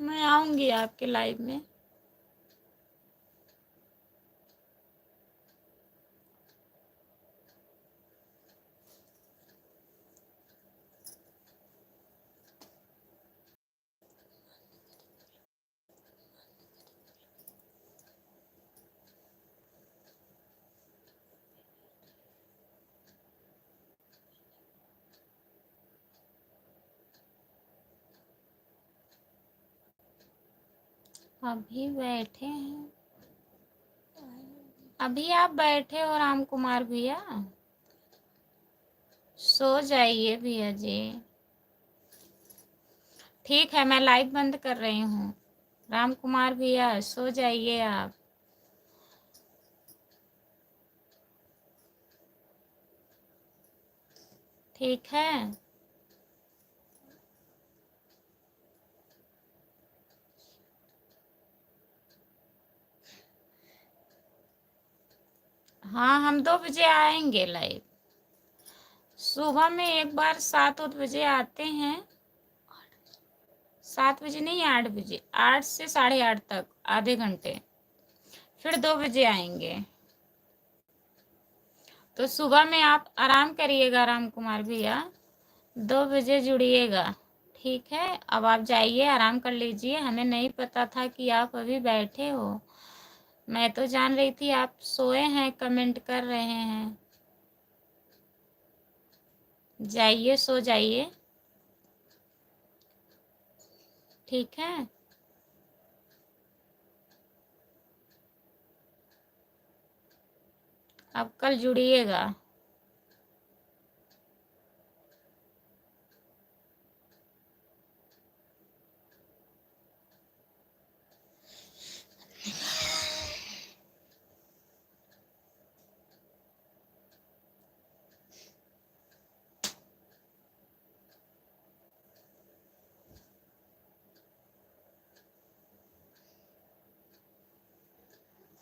मैं आऊंगी आपके लाइव में। अभी बैठे हैं? अभी आप बैठे हो राम कुमार भैया? सो जाइए भैया जी। ठीक है मैं लाइव बंद कर रही हूँ। राम कुमार भैया सो जाइए आप। ठीक है। हाँ हम 2 बजे आएंगे लाइव। सुबह में एक बार 7 बजे आते हैं। 7 बजे नहीं 8 बजे, 8 से 8:30 तक आधे घंटे, फिर 2 बजे आएंगे। तो सुबह में आप आराम करिएगा राम कुमार भैया, 2 बजे जुड़िएगा। ठीक है अब आप जाइए आराम कर लीजिए। हमें नहीं पता था कि आप अभी बैठे हो। मैं तो जान रही थी आप सोए हैं, कमेंट कर रहे हैं। जाइए सो जाइए। ठीक है। अब कल जुड़िएगा।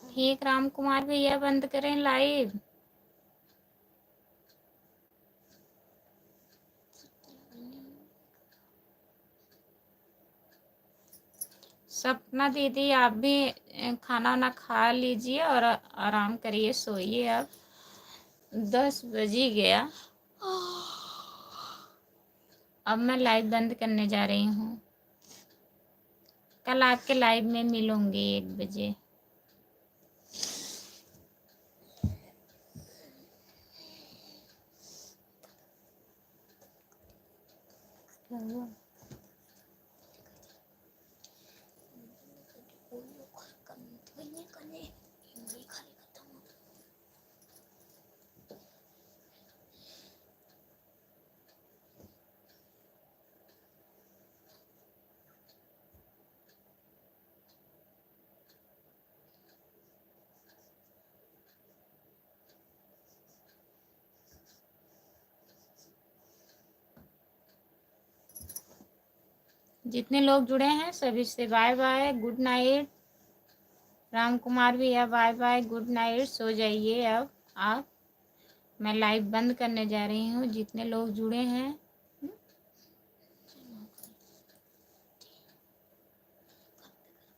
ठीक राम कुमार भैया बंद करें लाइव। सपना दीदी आप भी खाना वाना खा लीजिए और आराम करिए, सोइए। अब 10 बज ही गया। अब मैं लाइव बंद करने जा रही हूँ। कल आपके लाइव में मिलूंगी 1 बजे। जितने लोग जुड़े हैं सभी से bye bye, good night. Ram Kumar भैया बाय बाय, गुड नाइट, सो जाइए अब आप। मैं लाइव बंद करने जा रही हूँ। जितने लोग जुड़े हैं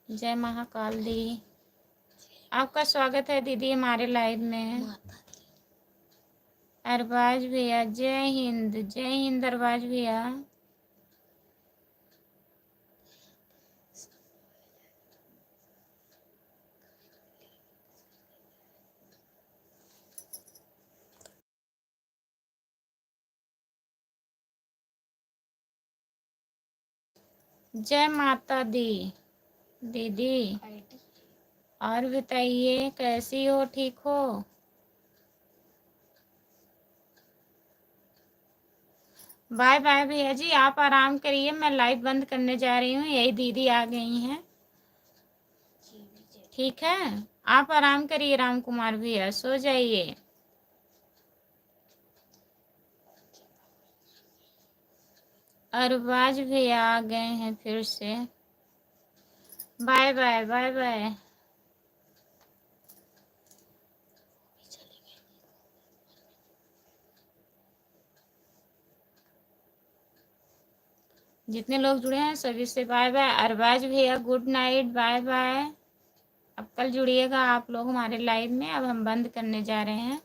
जय महाकाल दी, आपका स्वागत है दीदी हमारे लाइव में। माता दी। अरबाज भैया जय हिंद अरबाज भैया। जय माता दी दीदी। आईडी और बताइए कैसी हो, ठीक हो? बाय बाय भैया जी, आप आराम करिए, मैं लाइव बंद करने जा रही हूँ। यही दीदी आ गई हैं, जी विजय। ठीक है? आप आराम करिए राम कुमार भैया, सो जाइए। अरबाज भैया आ गए हैं फिर से। Bye bye bye bye. चले गए। जितने लोग जुड़े हैं सभी से बाय बाय। अरबाज भैया गुड नाइट, बाय बाय। अब कल जुड़िएगा आप लोग हमारे लाइव में। अब हम बंद करने जा रहे हैं,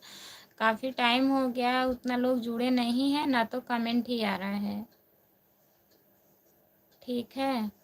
काफ़ी टाइम हो गया, उतना लोग जुड़े नहीं हैं, ना तो कमेंट ही आ रहा है, ठीक है?